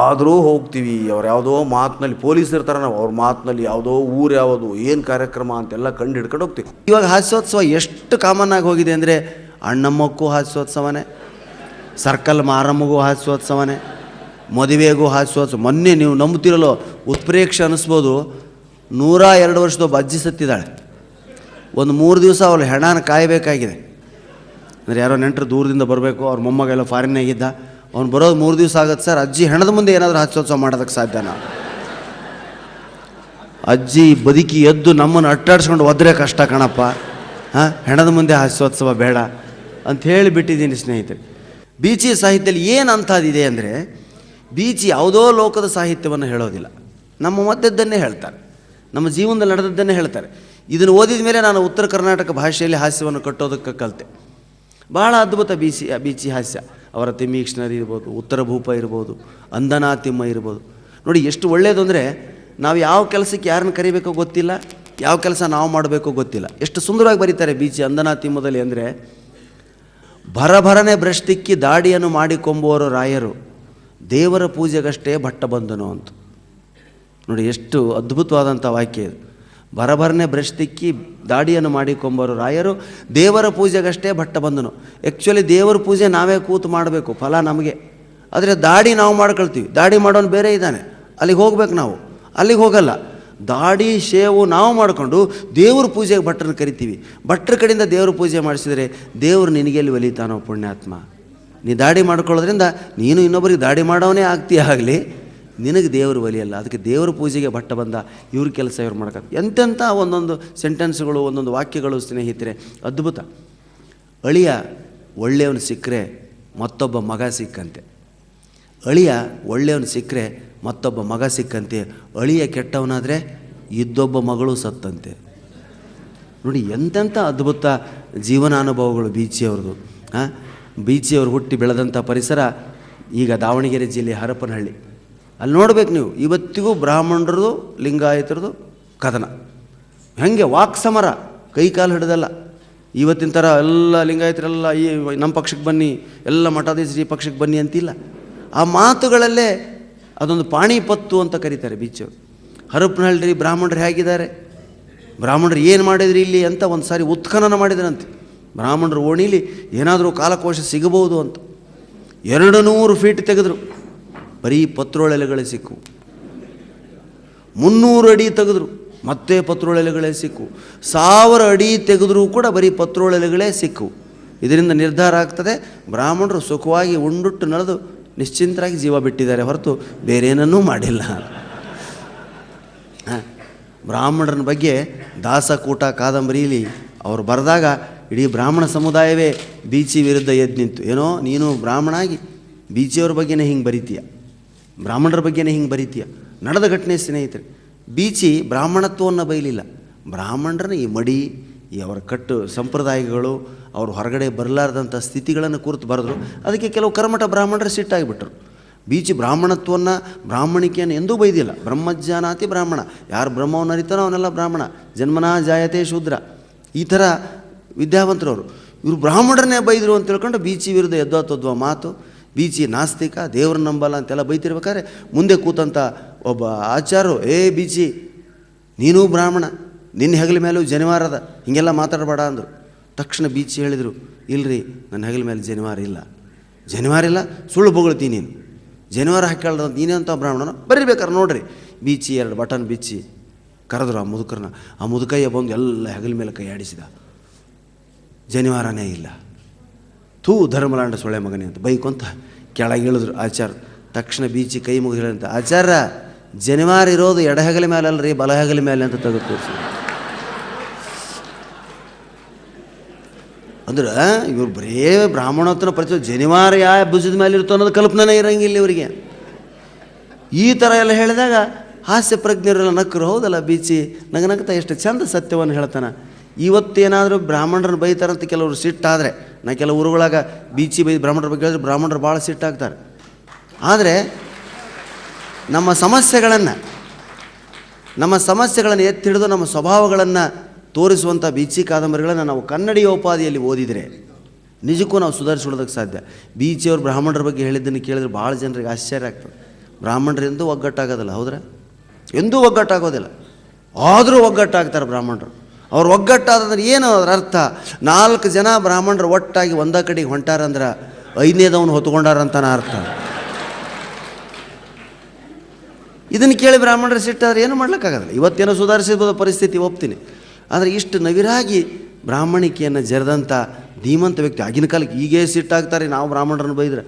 ಆದರೂ ಹೋಗ್ತೀವಿ. ಅವ್ರು ಯಾವುದೋ ಮಾತಿನಲ್ಲಿ ಪೊಲೀಸ್ ಇರ್ತಾರೆ, ನಾವು ಅವ್ರ ಮಾತಿನಲ್ಲಿ ಯಾವುದೋ ಊರು ಯಾವುದು, ಏನು ಕಾರ್ಯಕ್ರಮ ಅಂತೆಲ್ಲ ಕಂಡು ಹಿಡ್ಕೊಂಡು ಹೋಗ್ತೀವಿ. ಇವಾಗ ಹಾಸ್ಯೋತ್ಸವ ಎಷ್ಟು ಕಾಮನ್ ಆಗಿ ಹೋಗಿದೆ ಅಂದರೆ, ಅಣ್ಣಮ್ಮಕ್ಕೂ ಹಾಸ್ಯೋತ್ಸವನೇ, ಸರ್ಕಲ್ ಮಾರಮ್ಮಗೂ ಹಾಸ್ಯೋತ್ಸವನೇ, ಮದುವೆಗೂ ಹಾಸ್ಯೋತ್ಸವ. ಮೊನ್ನೆ ನೀವು ನಂಬ್ತಿರಲ್ಲೋ, ಉತ್ಪ್ರೇಕ್ಷೆ ಅನ್ನಿಸ್ಬೋದು, 102 ವರ್ಷದ ಒಬ್ಬ ಅಜ್ಜಿ ಸತ್ತಿದ್ದಾಳೆ. ಒಂದು 3 ದಿವಸ ಅವಳು ಹೆಣನ ಕಾಯಬೇಕಾಗಿದೆ. ಅಂದರೆ ಯಾರೋ ನೆಂಟರು ದೂರದಿಂದ ಬರಬೇಕು, ಅವ್ರ ಮೊಮ್ಮಗೆಲ್ಲ ಫಾರಿನ್ನಾಗಿದ್ದ, ಅವ್ನು ಬರೋದು 3 ದಿವಸ ಆಗುತ್ತೆ ಸರ್. ಅಜ್ಜಿ ಹೆಣದ ಮುಂದೆ ಏನಾದರೂ ಹಾಸ್ಯೋತ್ಸವ ಮಾಡೋದಕ್ಕೆ ಸಾಧ್ಯನಾ? ಅಜ್ಜಿ ಬದುಕಿ ಎದ್ದು ನಮ್ಮನ್ನು ಅಟ್ಟಾಡ್ಸ್ಕೊಂಡು ಒದ್ರೆ ಕಷ್ಟ ಕಣಪ್ಪ. ಹೆಣದ ಮುಂದೆ ಹಾಸ್ಯೋತ್ಸವ ಬೇಡ ಅಂತ ಹೇಳಿಬಿಟ್ಟಿದ್ದೀನಿ ಸ್ನೇಹಿತರೆ. ಬೀಚಿ ಸಾಹಿತ್ಯದಲ್ಲಿ ಏನು ಅಂಥದ್ದಿದೆ ಅಂದರೆ, ಬೀಚಿ ಯಾವುದೋ ಲೋಕದ ಸಾಹಿತ್ಯವನ್ನು ಹೇಳೋದಿಲ್ಲ, ನಮ್ಮ ಮಧ್ಯದ್ದನ್ನೇ ಹೇಳ್ತಾರೆ, ನಮ್ಮ ಜೀವನದಲ್ಲಿ ನಡೆದದ್ದನ್ನೇ ಹೇಳ್ತಾರೆ. ಇದನ್ನು ಓದಿದ ಮೇಲೆ ನಾನು ಉತ್ತರ ಕರ್ನಾಟಕ ಭಾಷೆಯಲ್ಲಿ ಹಾಸ್ಯವನ್ನು ಕಟ್ಟೋದಕ್ಕೆ ಕಲಿತೆ. ಭಾಳ ಅದ್ಭುತ ಬೀಚಿ ಹಾಸ್ಯ. ಅವರ ತಿಮ್ಮೀಕ್ಷಣರಿ ಇರ್ಬೋದು, ಉತ್ತರ ಭೂಪ ಇರ್ಬೋದು, ಅಂದನಾ ತಿಮ್ಮ ಇರ್ಬೋದು. ನೋಡಿ ಎಷ್ಟು ಒಳ್ಳೆಯದು ಅಂದರೆ, ನಾವು ಯಾವ ಕೆಲಸಕ್ಕೆ ಯಾರನ್ನು ಕರಿಬೇಕೋ ಗೊತ್ತಿಲ್ಲ, ಯಾವ ಕೆಲಸ ನಾವು ಮಾಡಬೇಕೋ ಗೊತ್ತಿಲ್ಲ. ಎಷ್ಟು ಸುಂದರವಾಗಿ ಬರೀತಾರೆ ಬೀಚಿ ಅಂದನಾ ತಿಮ್ಮದಲ್ಲಿ ಅಂದರೆ, ಭರಭರನೆ ಭ್ರಷ್ಟಿಕ್ಕಿ ದಾಡಿಯನ್ನು ಮಾಡಿಕೊಂಬುವರು ರಾಯರು, ದೇವರ ಪೂಜೆಗಷ್ಟೇ ಭಟ್ಟ ಬಂದನು ಅಂತ. ನೋಡಿ ಎಷ್ಟು ಅದ್ಭುತವಾದಂಥ ವಾಕ್ಯ ಇದು. ಭರಭರನೆ ಭ್ರಷ್ಟಿಕ್ಕಿ ದಾಡಿಯನ್ನು ಮಾಡಿಕೊಂಬರು ರಾಯರು, ದೇವರ ಪೂಜೆಗಷ್ಟೇ ಭಟ್ಟ ಬಂದನು. ಆ್ಯಕ್ಚುಲಿ ದೇವರ ಪೂಜೆ ನಾವೇ ಕೂತು ಮಾಡಬೇಕು, ಫಲ ನಮಗೆ. ಆದರೆ ದಾಡಿ ನಾವು ಮಾಡ್ಕೊಳ್ತೀವಿ. ದಾಡಿ ಮಾಡೋನು ಬೇರೆ ಇದ್ದಾನೆ, ಅಲ್ಲಿಗೆ ಹೋಗ್ಬೇಕು ನಾವು, ಅಲ್ಲಿಗೆ ಹೋಗಲ್ಲ. ದಾಡಿ ಶೇವು ನಾವು ಮಾಡಿಕೊಂಡು ದೇವ್ರ ಪೂಜೆಗೆ ಭಟ್ರನ್ನ ಕರಿತೀವಿ. ಭಟ್ರ ಕಡೆಯಿಂದ ದೇವ್ರ ಪೂಜೆ ಮಾಡಿಸಿದರೆ ದೇವರು ನಿನಗೆಲ್ಲಿ ಒಲಿತಾನೋ ಪುಣ್ಯಾತ್ಮ. ನೀ ದಾಡಿ ಮಾಡ್ಕೊಳ್ಳೋದ್ರಿಂದ ನೀನು ಇನ್ನೊಬ್ಬರಿಗೆ ದಾಡಿ ಮಾಡೋವನೇ ಆಗ್ತೀಯ, ಆಗಲಿ ನಿನಗೆ ದೇವರು ಒಲಿಯಲ್ಲ. ಅದಕ್ಕೆ ದೇವ್ರ ಪೂಜೆಗೆ ಭಟ್ಟ ಬಂದ, ಇವ್ರ ಕೆಲಸ ಇವ್ರು ಮಾಡ್ಕೊಂಡು. ಎಂತೆಂಥ ಒಂದೊಂದು ಸೆಂಟೆನ್ಸ್ಗಳು, ಒಂದೊಂದು ವಾಕ್ಯಗಳು ಸ್ನೇಹಿತರೆ, ಅದ್ಭುತ. ಅಳಿಯ ಒಳ್ಳೆಯವನು ಸಿಕ್ಕರೆ ಮತ್ತೊಬ್ಬ ಮಗ ಸಿಕ್ಕಂತೆ, ಅಳಿಯ ಒಳ್ಳೆಯವನು ಸಿಕ್ಕರೆ ಮತ್ತೊಬ್ಬ ಮಗ ಸಿಕ್ಕಂತೆ, ಅಳಿಯ ಕೆಟ್ಟವನಾದರೆ ಇದ್ದೊಬ್ಬ ಮಗಳು ಸತ್ತಂತೆ. ನೋಡಿ ಎಂತೆಂಥ ಅದ್ಭುತ ಜೀವನಾನುಭವಗಳು ಬೀಚಿಯವ್ರದ್ದು. ಬೀಚಿಯವರು ಹುಟ್ಟಿ ಬೆಳೆದಂಥ ಪರಿಸರ ಈಗ ದಾವಣಗೆರೆ ಜಿಲ್ಲೆ ಹರಪನಹಳ್ಳಿ ಅಲ್ಲಿ ನೋಡ್ಬೇಕು ನೀವು, ಇವತ್ತಿಗೂ ಬ್ರಾಹ್ಮಣರದು ಲಿಂಗಾಯತರದು ಕದನ. ಹಾಗೆ ವಾಕ್ ಸಮರ, ಕೈ ಕಾಲು ಹಿಡ್ದಲ್ಲ. ಇವತ್ತಿನ ಥರ ಎಲ್ಲ ಲಿಂಗಾಯತರೆಲ್ಲ ಈ ನಮ್ಮ ಪಕ್ಷಕ್ಕೆ ಬನ್ನಿ, ಎಲ್ಲ ಮಠಾಧೀಶರು ಈ ಪಕ್ಷಕ್ಕೆ ಬನ್ನಿ ಅಂತಿಲ್ಲ. ಆ ಮಾತುಗಳಲ್ಲೇ ಅದೊಂದು ಪಾಣಿಪತ್ತು ಅಂತ ಕರೀತಾರೆ ಬೀಚು. ಹರಪನಹಳ್ಳಿ ಬ್ರಾಹ್ಮಣರು ಹೇಗಿದ್ದಾರೆ, ಬ್ರಾಹ್ಮಣರು ಏನು ಮಾಡಿದ್ರಿ ಇಲ್ಲಿ ಅಂತ ಒಂದು ಸಾರಿ ಉತ್ಖನನ ಮಾಡಿದ್ರಂತೆ. ಬ್ರಾಹ್ಮಣರು ಓಣಿಲಿ ಏನಾದರೂ ಕಾಲಕೋಶ ಸಿಗಬಹುದು ಅಂತ 200 ಫೀಟ್ ತೆಗೆದ್ರು, ಬರೀ ಪತ್ರೋಳೆಲೆಗಳೇ ಸಿಕ್ಕು. 300 ಅಡಿ ತೆಗೆದ್ರು, ಮತ್ತೆ ಪತ್ರೋಳೆಲೆಗಳೇ ಸಿಕ್ಕು. 1000 ಅಡಿ ತೆಗೆದ್ರೂ ಕೂಡ ಬರೀ ಪತ್ರೋಳೆಲೆಗಳೇ ಸಿಕ್ಕು. ಇದರಿಂದ ನಿರ್ಧಾರ ಆಗ್ತದೆ, ಬ್ರಾಹ್ಮಣರು ಸುಖವಾಗಿ ಉಂಡುಟ್ಟು ನಡೆದು ನಿಶ್ಚಿಂತರಾಗಿ ಜೀವ ಬಿಟ್ಟಿದ್ದಾರೆ ಹೊರತು ಬೇರೇನನ್ನೂ ಮಾಡಿಲ್ಲ. ಬ್ರಾಹ್ಮಣರ ಬಗ್ಗೆ ದಾಸಕೂಟ ಕಾದಂಬರಿಯಲ್ಲಿ ಅವರು ಬರೆದಾಗ ಇಡೀ ಬ್ರಾಹ್ಮಣ ಸಮುದಾಯವೇ ಬೀಚಿ ವಿರುದ್ಧ ಎದ್ದು ನಿಂತು, ಏನೋ ನೀನು ಬ್ರಾಹ್ಮಣಾಗಿ ಬೀಚಿಯವ್ರ ಬಗ್ಗೆನೇ ಹಿಂಗೆ ಬರೀತೀಯ, ಬ್ರಾಹ್ಮಣರ ಬಗ್ಗೆನೇ ಹಿಂಗೆ ಬರೀತೀಯ. ನಡೆದ ಘಟನೆ ಸ್ನೇಹಿತರೆ. ಬೀಚಿ ಬ್ರಾಹ್ಮಣತ್ವವನ್ನು ಬೈಲಿಲ್ಲ, ಬ್ರಾಹ್ಮಣರನ್ನ ಈ ಮಡಿ, ಈ ಅವರ ಕಟ್ಟು ಸಂಪ್ರದಾಯಗಳು, ಅವರು ಹೊರಗಡೆ ಬರಲಾರ್ದಂಥ ಸ್ಥಿತಿಗಳನ್ನು ಕುರಿತು ಬರೆದ್ರು. ಅದಕ್ಕೆ ಕೆಲವು ಕರ್ಮಠ ಬ್ರಾಹ್ಮಣರು ಸಿಟ್ಟಾಗಿಬಿಟ್ರು. ಬೀಚಿ ಬ್ರಾಹ್ಮಣತ್ವವನ್ನು, ಬ್ರಾಹ್ಮಣಿಕೆಯನ್ನು ಎಂದೂ ಬೈದಿಲ್ಲ. ಬ್ರಹ್ಮಜ್ಞಾನಾತಿ ಬ್ರಾಹ್ಮಣ, ಯಾರು ಬ್ರಹ್ಮವನ್ನು ಅರಿತಾನೋ ಅವನೆಲ್ಲ ಬ್ರಾಹ್ಮಣ, ಜನ್ಮನಾ ಜಾಯತೆ ಶೂದ್ರ, ಈ ಥರ ವಿದ್ಯಾವಂತರವರು. ಇವರು ಬ್ರಾಹ್ಮಣರನ್ನೇ ಬೈದರು ಅಂತ ತಿಳ್ಕೊಂಡು ಬೀಚಿ ವಿರುದ್ಧ ಎದ್ದೋತದ್ವ ಮಾತು. ಬೀಚಿ ನಾಸ್ತಿಕ, ದೇವ್ರನ್ನ ನಂಬಲ್ಲ ಅಂತೆಲ್ಲ ಬೈತಿರ್ಬೇಕಾದ್ರೆ ಮುಂದೆ ಕೂತಂಥ ಒಬ್ಬ ಆಚಾರ್ಯರು, ಏ ಬೀಚಿ ನೀನೂ ಬ್ರಾಹ್ಮಣ, ನಿನ್ನ ಹೆಗಲ ಮೇಲೂ ಜನಿವಾರದ, ಹೀಗೆಲ್ಲ ಮಾತಾಡಬೇಡ ಅಂದರು. ತಕ್ಷಣ ಬೀಚಿ ಹೇಳಿದರು, ಇಲ್ಲರಿ ನನ್ನ ಹೆಗಲ ಮೇಲೆ ಜನಿವಾರ ಇಲ್ಲ, ಜನಿವಾರ ಇಲ್ಲ, ಸುಳ್ಳು ಬೊಗಳ್ತೀನಿ ನೀನು, ಜನಿವಾರ ಹಾಕ್ಯಾಳ್ದ ನೀನೇ ಅಂತ ಬ್ರಾಹ್ಮಣನ ಬರೀಬೇಕಾರೆ ನೋಡ್ರಿ. ಬೀಚಿ 2 ಬಟನ್ ಬಿಚ್ಚಿ ಕರೆದ್ರು ಆ ಮುದುಕರನ್ನ. ಆ ಮುದುಕಯ್ಯ ಬಂದು ಎಲ್ಲ ಹೆಗಲ ಮೇಲೆ ಕೈ ಆಡಿಸಿದ, ಜನಿವಾರನೇ ಇಲ್ಲ. ಥೂ ಧರ್ಮಲಾಂಡ ಸೊಳ್ಳೆ ಮಗನೇ ಅಂತ ಬೈಕೊಂತ ಕೆಳಗೆ ಇಳಿದ್ರು ಆಚಾರ. ತಕ್ಷಣ ಬೀಚಿ ಕೈ ಮುಗಿದು ಹೇಳಂತ, ಆಚಾರ ಜನಿವಾರ ಇರೋದು ಎಡ ಹೆಗಲ ಮೇಲೆ ಅಲ್ರಿ, ಬಲ ಹೆಗಲ ಮೇಲೆ ಅಂತ ತೆಗೆದು ತೋರಿಸಿ. ಅಂದ್ರೆ ಇವ್ರು ಬರೇ ಬ್ರಾಹ್ಮಣತ್ವನ ಪರಿಚಯ, ಜನಿವಾರ ಯಾವ ಭುಜದ ಮೇಲೆ ಇರುತ್ತೋ ಅನ್ನೋದು ಕಲ್ಪನೆ ಇರೋಂಗಿಲ್ಲ ಇವರಿಗೆ. ಈ ಥರ ಎಲ್ಲ ಹೇಳಿದಾಗ ಹಾಸ್ಯ ಪ್ರಜ್ಞರೆಲ್ಲ ನಕ್ಕರು. ಹೌದಲ್ಲ ಬೀಚಿ ನಗನಗ್ತಾ ಎಷ್ಟು ಚಂದ ಸತ್ಯವನ್ನು ಹೇಳ್ತಾನೆ. ಇವತ್ತೇನಾದರೂ ಬ್ರಾಹ್ಮಣರನ್ನು ಬೈತಾರಂತ ಕೆಲವರು ಸಿಟ್ಟಾದರೆ, ನಾ ಕೆಲವು ಊರುಗಳಾಗ ಬೀಚಿ ಬೈ ಬ್ರಾಹ್ಮಣರ ಬಗ್ಗೆ ಹೇಳಿದ್ರೆ ಬ್ರಾಹ್ಮಣರು ಭಾಳ ಸಿಟ್ಟಾಗ್ತಾರೆ. ಆದರೆ ನಮ್ಮ ಸಮಸ್ಯೆಗಳನ್ನು ಎತ್ತಿ ಹಿಡಿದು ನಮ್ಮ ಸ್ವಭಾವಗಳನ್ನು ತೋರಿಸುವಂಥ ಬೀಚಿ ಕಾದಂಬರಿಗಳನ್ನು ನಾವು ಕನ್ನಡಿಯೋಪಾದಿಯಲ್ಲಿ ಓದಿದರೆ ನಿಜಕ್ಕೂ ನಾವು ಸುಧಾರಿಸ್ಕೊಳ್ಳೋದಕ್ಕೆ ಸಾಧ್ಯ. ಬೀಚಿಯವರು ಬ್ರಾಹ್ಮಣರ ಬಗ್ಗೆ ಹೇಳಿದ್ದನ್ನು ಕೇಳಿದ್ರೆ ಭಾಳ ಜನರಿಗೆ ಆಶ್ಚರ್ಯ ಆಗ್ತದೆ. ಬ್ರಾಹ್ಮಣರು ಎಂದೂ ಒಗ್ಗಟ್ಟಾಗೋದಿಲ್ಲ, ಹೌದ್ರಾ? ಎಂದೂ ಒಗ್ಗಟ್ಟಾಗೋದಿಲ್ಲ. ಆದರೂ ಒಗ್ಗಟ್ಟಾಗ್ತಾರೆ ಬ್ರಾಹ್ಮಣರು. ಅವ್ರು ಒಗ್ಗಟ್ಟಾದ್ರೆ ಏನು ಅದರ ಅರ್ಥ? 4 ಜನ ಬ್ರಾಹ್ಮಣರು ಒಟ್ಟಾಗಿ ಒಂದೇ ಕಡೆಗೆ ಹೊಂಟಾರಂದ್ರೆ 5ನೇದವನು ಹೊತ್ಕೊಂಡಾರಂತನ ಅರ್ಥ. ಇದನ್ನು ಕೇಳಿ ಬ್ರಾಹ್ಮಣರು ಸಿಟ್ಟಾದ್ರೆ ಏನು ಮಾಡ್ಲಿಕ್ಕಾಗಲ್ಲ. ಇವತ್ತೇನೋ ಸುಧಾರಿಸಿರ್ಬೋದು ಪರಿಸ್ಥಿತಿ, ಒಪ್ತೀನಿ. ಆದರೆ ಇಷ್ಟು ನವಿರಾಗಿ ಬ್ರಾಹ್ಮಣಿಕೆಯನ್ನು ಜರೆದಂಥ ಧೀಮಂತ ವ್ಯಕ್ತಿ ಆಗಿನ ಕಾಲಕ್ಕೆ, ಈಗೇ ಸಿಟ್ಟಾಗ್ತಾರೆ ನಾವು ಬ್ರಾಹ್ಮಣರನ್ನು ಬೈದ್ರೆ.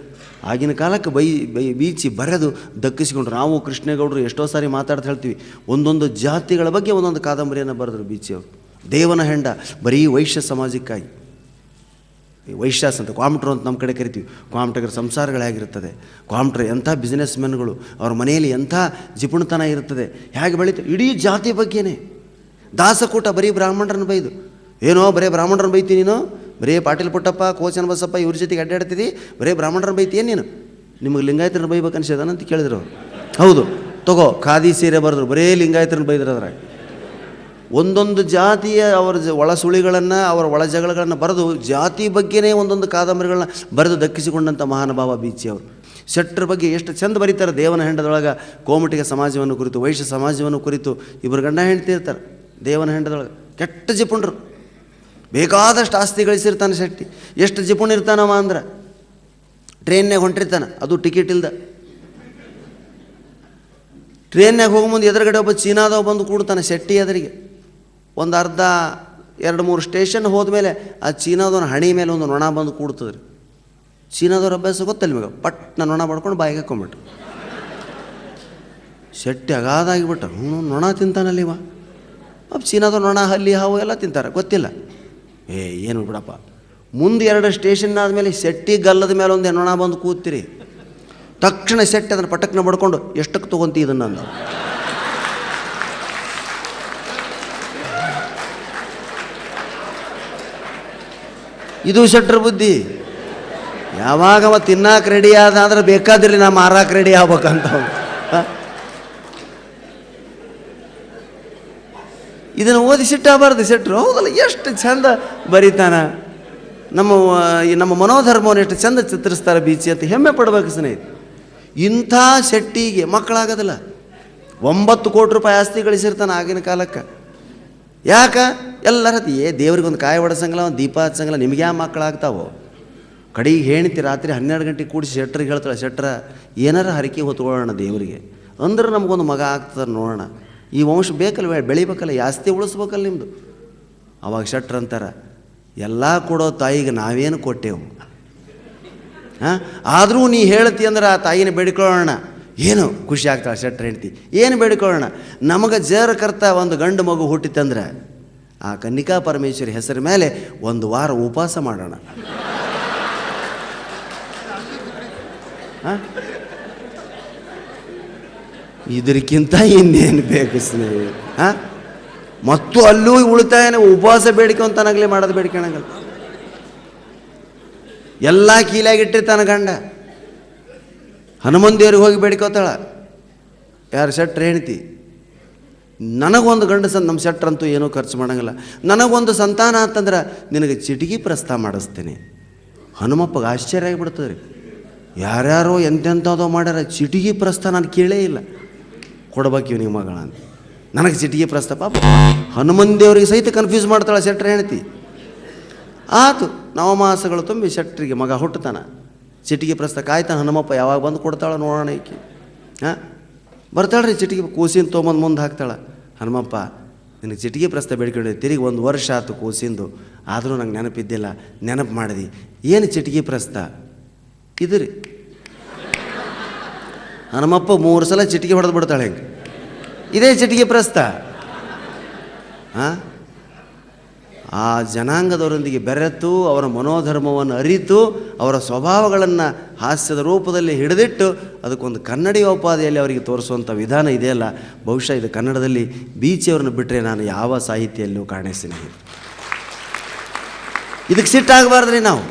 ಆಗಿನ ಕಾಲಕ್ಕೆ ಬೀಚಿ ಬರೆದು ದಕ್ಕಿಸಿಕೊಂಡ್ರು. ನಾವು ಕೃಷ್ಣೇಗೌಡರು ಎಷ್ಟೋ ಸಾರಿ ಮಾತಾಡ್ತಾ ಹೇಳ್ತೀವಿ, ಒಂದೊಂದು ಜಾತಿಗಳ ಬಗ್ಗೆ ಒಂದೊಂದು ಕಾದಂಬರಿಯನ್ನು ಬರೆದ್ರು ಬೀಚಿಯವರು. ದೇವನ ಹೆಂಡ ಬರೀ ವೈಶ್ಯ ಸಮಾಜಕ್ಕಾಗಿ, ವೈಶ್ಯಾಸ್ ಅಂತ ಕ್ವಾಮ್ಟ್ರು ಅಂತ ನಮ್ಮ ಕಡೆ ಕರಿತೀವಿ. ಕ್ವಾಮ್ಟಗರ ಸಂಸಾರಗಳಾಗಿರ್ತದೆ, ಕ್ವಾಮ್ಟ್ರು ಎಂಥ ಬಿಸ್ನೆಸ್ ಮೆನ್ಗಳು, ಅವ್ರ ಮನೆಯಲ್ಲಿ ಎಂಥ ಜಿಪುಣತನ ಇರ್ತದೆ, ಹೇಗೆ ಬೆಳೀತಾರೆ, ಇಡೀ ಜಾತಿ ಬಗ್ಗೆನೇ. ದಾಸಕೂಟ ಬರೀ ಬ್ರಾಹ್ಮಣರನ್ನು ಬೈದು, ಏನೋ ಬರೀ ಬ್ರಾಹ್ಮಣರನ್ನು ಬೈತೀನಿ ನೀನು, ಬರೀ ಪಾಟೀಲ್ ಪುಟ್ಟಪ್ಪ, ಕೋಚನ ಬಸಪ್ಪ ಇವ್ರ ಜೊತೆಗೆ ಅಡ್ಡಾಡ್ತಿದ್ದಿ, ಬರೀ ಬ್ರಾಹ್ಮಣರನ್ನು ಬೈತೀಯೇನು ನೀನು, ನಿಮಗೆ ಲಿಂಗಾಯತರನ್ನು ಬೈಬೇಕು ಅನ್ಸೋದನಂತ ಕೇಳಿದ್ರು ಅವರು. ಹೌದು ತಗೋ, ಖಾದಿ ಸೀರೆ ಬರೆದ್ರು, ಬರೀ ಲಿಂಗಾಯತರನ್ನು ಬೈದ್ರು. ಅದ್ರಾಗ ಒಂದೊಂದು ಜಾತಿಯ ಅವರ ಒಳ ಸುಳಿಗಳನ್ನು, ಅವರ ಒಳ ಜಗಳಗಳನ್ನು ಬರೆದು ಜಾತಿ ಬಗ್ಗೆನೇ ಒಂದೊಂದು ಕಾದಂಬರಿಗಳನ್ನ ಬರೆದು ದಕ್ಕಿಸಿಕೊಂಡಂಥ ಮಹಾನುಭಾವ ಬೀಚಿ ಅವರು. ಶೆಟ್ಟರ ಬಗ್ಗೆ ಎಷ್ಟು ಚಂದ ಬರೀತಾರೆ. ದೇವನ ಹೆಂಡದೊಳಗೆ ಕೋಮಟಿಗ ಸಮಾಜವನ್ನು ಕುರಿತು, ವೈಶ್ಯ ಸಮಾಜವನ್ನು ಕುರಿತು ಇಬ್ಬರು ಗಂಡ ಹೆಂಡತಿ ಇರ್ತಾರೆ. ದೇವನ ಹೆಂಡದೊಳಗೆ ಕೆಟ್ಟ ಜಿಪುಣರು, ಬೇಕಾದಷ್ಟು ಆಸ್ತಿ ಗಳಿಸಿರ್ತಾನೆ ಶೆಟ್ಟಿ. ಎಷ್ಟು ಜಿಪುಣ ಇರ್ತಾನವ ಅಂದ್ರೆ, ಟ್ರೈನ್ನಾಗ ಹೊಂಟಿರ್ತಾನೆ, ಅದು ಟಿಕೆಟ್ ಇಲ್ದ. ಟ್ರೈನ್ನಾಗ ಹೋಗೋ ಮುಂದೆ ಎದುರುಗಡೆ ಒಬ್ಬ ಚೀನಾದವ ಬಂದು ಕೂಡ್ತಾನೆ ಶೆಟ್ಟಿ ಎದುರಿಗೆ. ಒಂದು ಅರ್ಧ 2-3 ಸ್ಟೇಷನ್ ಹೋದ್ಮೇಲೆ ಆ ಚೀನಾದವನ ಹಣಿ ಮೇಲೆ ಒಂದು ನೊಣ ಬಂದು ಕೂಡ್ತದ್ರಿ. ಚೀನಾದವ್ರ ಅಭ್ಯಾಸ ಗೊತ್ತಲ್ಲ ನಿಮಗೆ, ಪಟ್ನ ನೊಣ ಪಡ್ಕೊಂಡು ಬಾಯಿಗೆ ಹಾಕೊಂಬಿಟ್ರು. ಶೆಟ್ಟಿ ಅಗಾದಾಗಿಬಿಟ್ಟ, ನೊಣ ತಿಂತಾನಲ್ಲಿ ಇವ. ಅಪ್ಪ ಚೀನಾದವ್ರು ನೊಣ, ಹಲ್ಲಿ, ಹಾವು ಎಲ್ಲ ತಿಂತಾರೆ, ಗೊತ್ತಿಲ್ಲ. ಏನು ಬಿಡಪ್ಪ. ಮುಂದೆ 2 ಸ್ಟೇಷನ್ ಆದಮೇಲೆ ಶೆಟ್ಟಿ ಗಲ್ಲದ ಮೇಲೆ ಒಂದು ನೊಣ ಬಂದು ಕೂತ್ತೀರಿ. ತಕ್ಷಣ ಶೆಟ್ಟಿ ಅದನ್ನು ಪಟಕ್ನ ಬಡ್ಕೊಂಡು, ಎಷ್ಟಕ್ಕೆ ತೊಗೊಂತೀ ಇದನ್ನು ಅಂದ. ಇದು ಶೆಟ್ರ ಬುದ್ಧಿ. ಯಾವಾಗ ಅವ ತಿನ್ನಾಕೆ ರೆಡಿ ಆದ್ರೆ ಬೇಕಾದ್ರಿ ನಾ ಮಾರಾಕೆ ರೆಡಿ ಆಗ್ಬೇಕಂತ. ಇದನ್ನು ಓದಿ ಸಿಟ್ಟಾಗಬಾರ್ದು ಶೆಟ್ರು. ಹೌದಲ್ಲ, ಎಷ್ಟು ಚಂದ ಬರೀತಾನ. ನಮ್ಮ ಮನೋಧರ್ಮವನ್ನು ಎಷ್ಟು ಚಂದ ಚಿತ್ರಿಸ್ತಾರೆ ಬೀಚಿ ಅಂತ ಹೆಮ್ಮೆ ಪಡ್ಬೇಕು ಸ್ನೇಹಿತ. ಇಂಥ ಶೆಟ್ಟಿಗೆ ಮಕ್ಕಳಾಗೋದಿಲ್ಲ. 9 ಕೋಟಿ ರೂಪಾಯಿ ಆಸ್ತಿ ಗಳಿಸಿರ್ತಾನೆ ಆಗಿನ ಕಾಲಕ್ಕೆ. ಯಾಕೆ ಎಲ್ಲರ ದೇವ್ರಿಗೊಂದು ಕಾಯಿ ಹೊಡೆಸಂಗಿಲ್ಲ, ಒಂದು ದೀಪ ಹಚ್ಚಂಗಿಲ್ಲ, ನಿಮ್ಗೆ ಯಾವ ಮಕ್ಕಳಾಗ್ತಾವೋ. ಕಡೆಗೆ ಹೆಣ್ತಿ ರಾತ್ರಿ 12 ಗಂಟೆಗೆ ಕೂಡಿಸಿ ಶೆಟ್ರಿಗೆ ಹೇಳ್ತಾಳೆ, ಶೆಟ್ರ ಏನಾರ ಹರಕೆ ಹೊತ್ಕೊಳ್ಳೋಣ ದೇವರಿಗೆ ಅಂದ್ರೆ ನಮಗೊಂದು ಮಗ ಆಗ್ತದೆ ನೋಡೋಣ, ಈ ವಂಶ ಬೇಕಲ್ಲ, ಬೆಳಿಬೇಕಲ್ಲ, ಈ ಆಸ್ತಿ ಉಳಿಸ್ಬೇಕಲ್ಲ ನಿಮ್ಮದು. ಅವಾಗ ಶೆಟ್ರ್ ಅಂತಾರೆ, ಎಲ್ಲ ಕೊಡೋ ತಾಯಿಗೆ ನಾವೇನು ಕೊಟ್ಟೆವು, ಆದರೂ ನೀ ಹೇಳ್ತಿ ಅಂದ್ರೆ ಆ ತಾಯಿನ ಬೇಡಿಕೊಳ್ಳೋಣ. ಏನು ಖುಷಿ ಆಗ್ತಾಳೆ ಶೆಟ್ರ್ ಹೆಂಡ್ತಿ, ಏನು ಬೇಡಿಕೊಳ್ಳೋಣ, ನಮಗೆ ಜೇರಕರ್ತ ಒಂದು ಗಂಡು ಮಗು ಹುಟ್ಟಿತಂದ್ರೆ ಆ ಕನ್ನಿಕಾ ಪರಮೇಶ್ವರಿ ಹೆಸರ ಮೇಲೆ 1 ವಾರ ಉಪವಾಸ ಮಾಡೋಣ. ಇದಕ್ಕಿಂತ ಇನ್ನೇನು ಬೇಕು ಸ್ನೇಹಿತ. ಮತ್ತು ಅಲ್ಲೂ ಉಳಿತಾಯನ ಉಪವಾಸ ಬೇಡಿಕೊಂತಾನಾಗಲೇ ಮಾಡೋದು ಬೇಡಿಕೊಳ್ಳಂಗಲ್ಲ. ಎಲ್ಲ ಕೀಲಾಗಿಟ್ಟಿರ್ತಾನೆ ಗಂಡ. ಹನುಮನ್ ದೇವ್ರಿಗೆ ಹೋಗಿ ಬೇಡಿಕೋತಾಳ, ಯಾರು ಶೆಟ್ರ್ ಹೆಣ್ತಿ, ನನಗೊಂದು ಗಂಡು ನಮ್ಮ ಶೆಟ್ರಂತೂ ಏನೂ ಖರ್ಚು ಮಾಡೋಂಗಿಲ್ಲ, ನನಗೊಂದು ಸಂತಾನ ಅಂತಂದ್ರೆ ನಿನಗೆ ಚಿಟಿಕಿ ಪ್ರಸ್ತಾವ ಮಾಡಿಸ್ತೇನೆ. ಹನುಮಪ್ಪಗೆ ಆಶ್ಚರ್ಯ ಆಗಿಬಿಡ್ತದೆ ರೀ. ಯಾರ್ಯಾರೋ ಎಂತೆಂಥದೋ ಮಾಡ್ಯಾರ, ಚಿಟಿಕಿ ಪ್ರಸ್ತಾವ ನಾನು ಕೇಳೇ ಇಲ್ಲ, ಕೊಡ್ಬೇಕು ಇವ್ ನಿಮ್ಮ ಮಗಳ ಅಂತ. ನನಗೆ ಚಿಟಿಕಿ ಪ್ರಸ್ತಾವ. ಪಾಪ ಹನುಮನ್ ದೇವರಿಗೆ ಸಹಿತ ಕನ್ಫ್ಯೂಸ್ ಮಾಡ್ತಾಳೆ ಶೆಟ್ರ್ ಹೆಣ್ತಿ. ಆತು ನವಮಾಸಗಳು ತುಂಬಿ ಶೆಟ್ರಿಗೆ ಮಗ ಹುಟ್ಟುತ್ತಾನ, ಚಿಟಿಕಿ ಪ್ರಸ್ತಾವ ಕಾಯ್ತಾನೆ. ಹನುಮಪ್ಪ ಯಾವಾಗ ಬಂದು ಕೊಡ್ತಾಳೆ ನೋಡೋಣ ಈಕಿ. ಬರ್ತಾಳ್ರಿ ಚಿಟಿಕಿ ಕೂಸಿನ ತೊಗೊಂಬಂದು ಮುಂದೆ ಹಾಕ್ತಾಳೆ. ಹನುಮಪ್ಪ ನಿನಗೆ ಚಿಟಿಕಿ ಪ್ರಸ್ತಾವ ಬೇಡ್ಕೊಂಡು ತಿರುಗಿ 1 ವರ್ಷ ಆಯ್ತು ಕೂಸಿಂದು, ಆದರೂ ನಂಗೆ ನೆನಪಿದ್ದಿಲ್ಲ, ನೆನಪು ಮಾಡಿದಿ. ಏನು ಚಿಟಿಕಿ ಪ್ರಸ್ತಾವ ಇದು ರೀ. ಹನುಮಪ್ಪ 3 ಸಲ ಚಿಟಿಕಿ ಹೊಡೆದು ಬಿಡ್ತಾಳೆ. ಹೆಂಗೆ ಇದೇ ಚಿಟಿಕಿ ಪ್ರಸ್ತಾವ. ಆ ಜನಾಂಗದವರೊಂದಿಗೆ ಬೆರೆತು ಅವರ ಮನೋಧರ್ಮವನ್ನು ಅರಿತು ಅವರ ಸ್ವಭಾವಗಳನ್ನು ಹಾಸ್ಯದ ರೂಪದಲ್ಲಿ ಹಿಡಿದಿಟ್ಟು ಅದಕ್ಕೊಂದು ಕನ್ನಡಿಯೋಪಾದಿಯಲ್ಲಿ ಅವರಿಗೆ ತೋರಿಸುವಂಥ ವಿಧಾನ ಇದೆಯಲ್ಲ, ಬಹುಶಃ ಇದು ಕನ್ನಡದಲ್ಲಿ ಬೀಚಿಯವ್ರನ್ನ ಬಿಟ್ಟರೆ ನಾನು ಯಾವ ಸಾಹಿತ್ಯಲ್ಲೂ ಕಾಣಿಸ್ತೀನಿ. ಇದಕ್ಕೆ ಸಿಟ್ಟಾಗಬಾರ್ದ್ರಿ ನಾವು.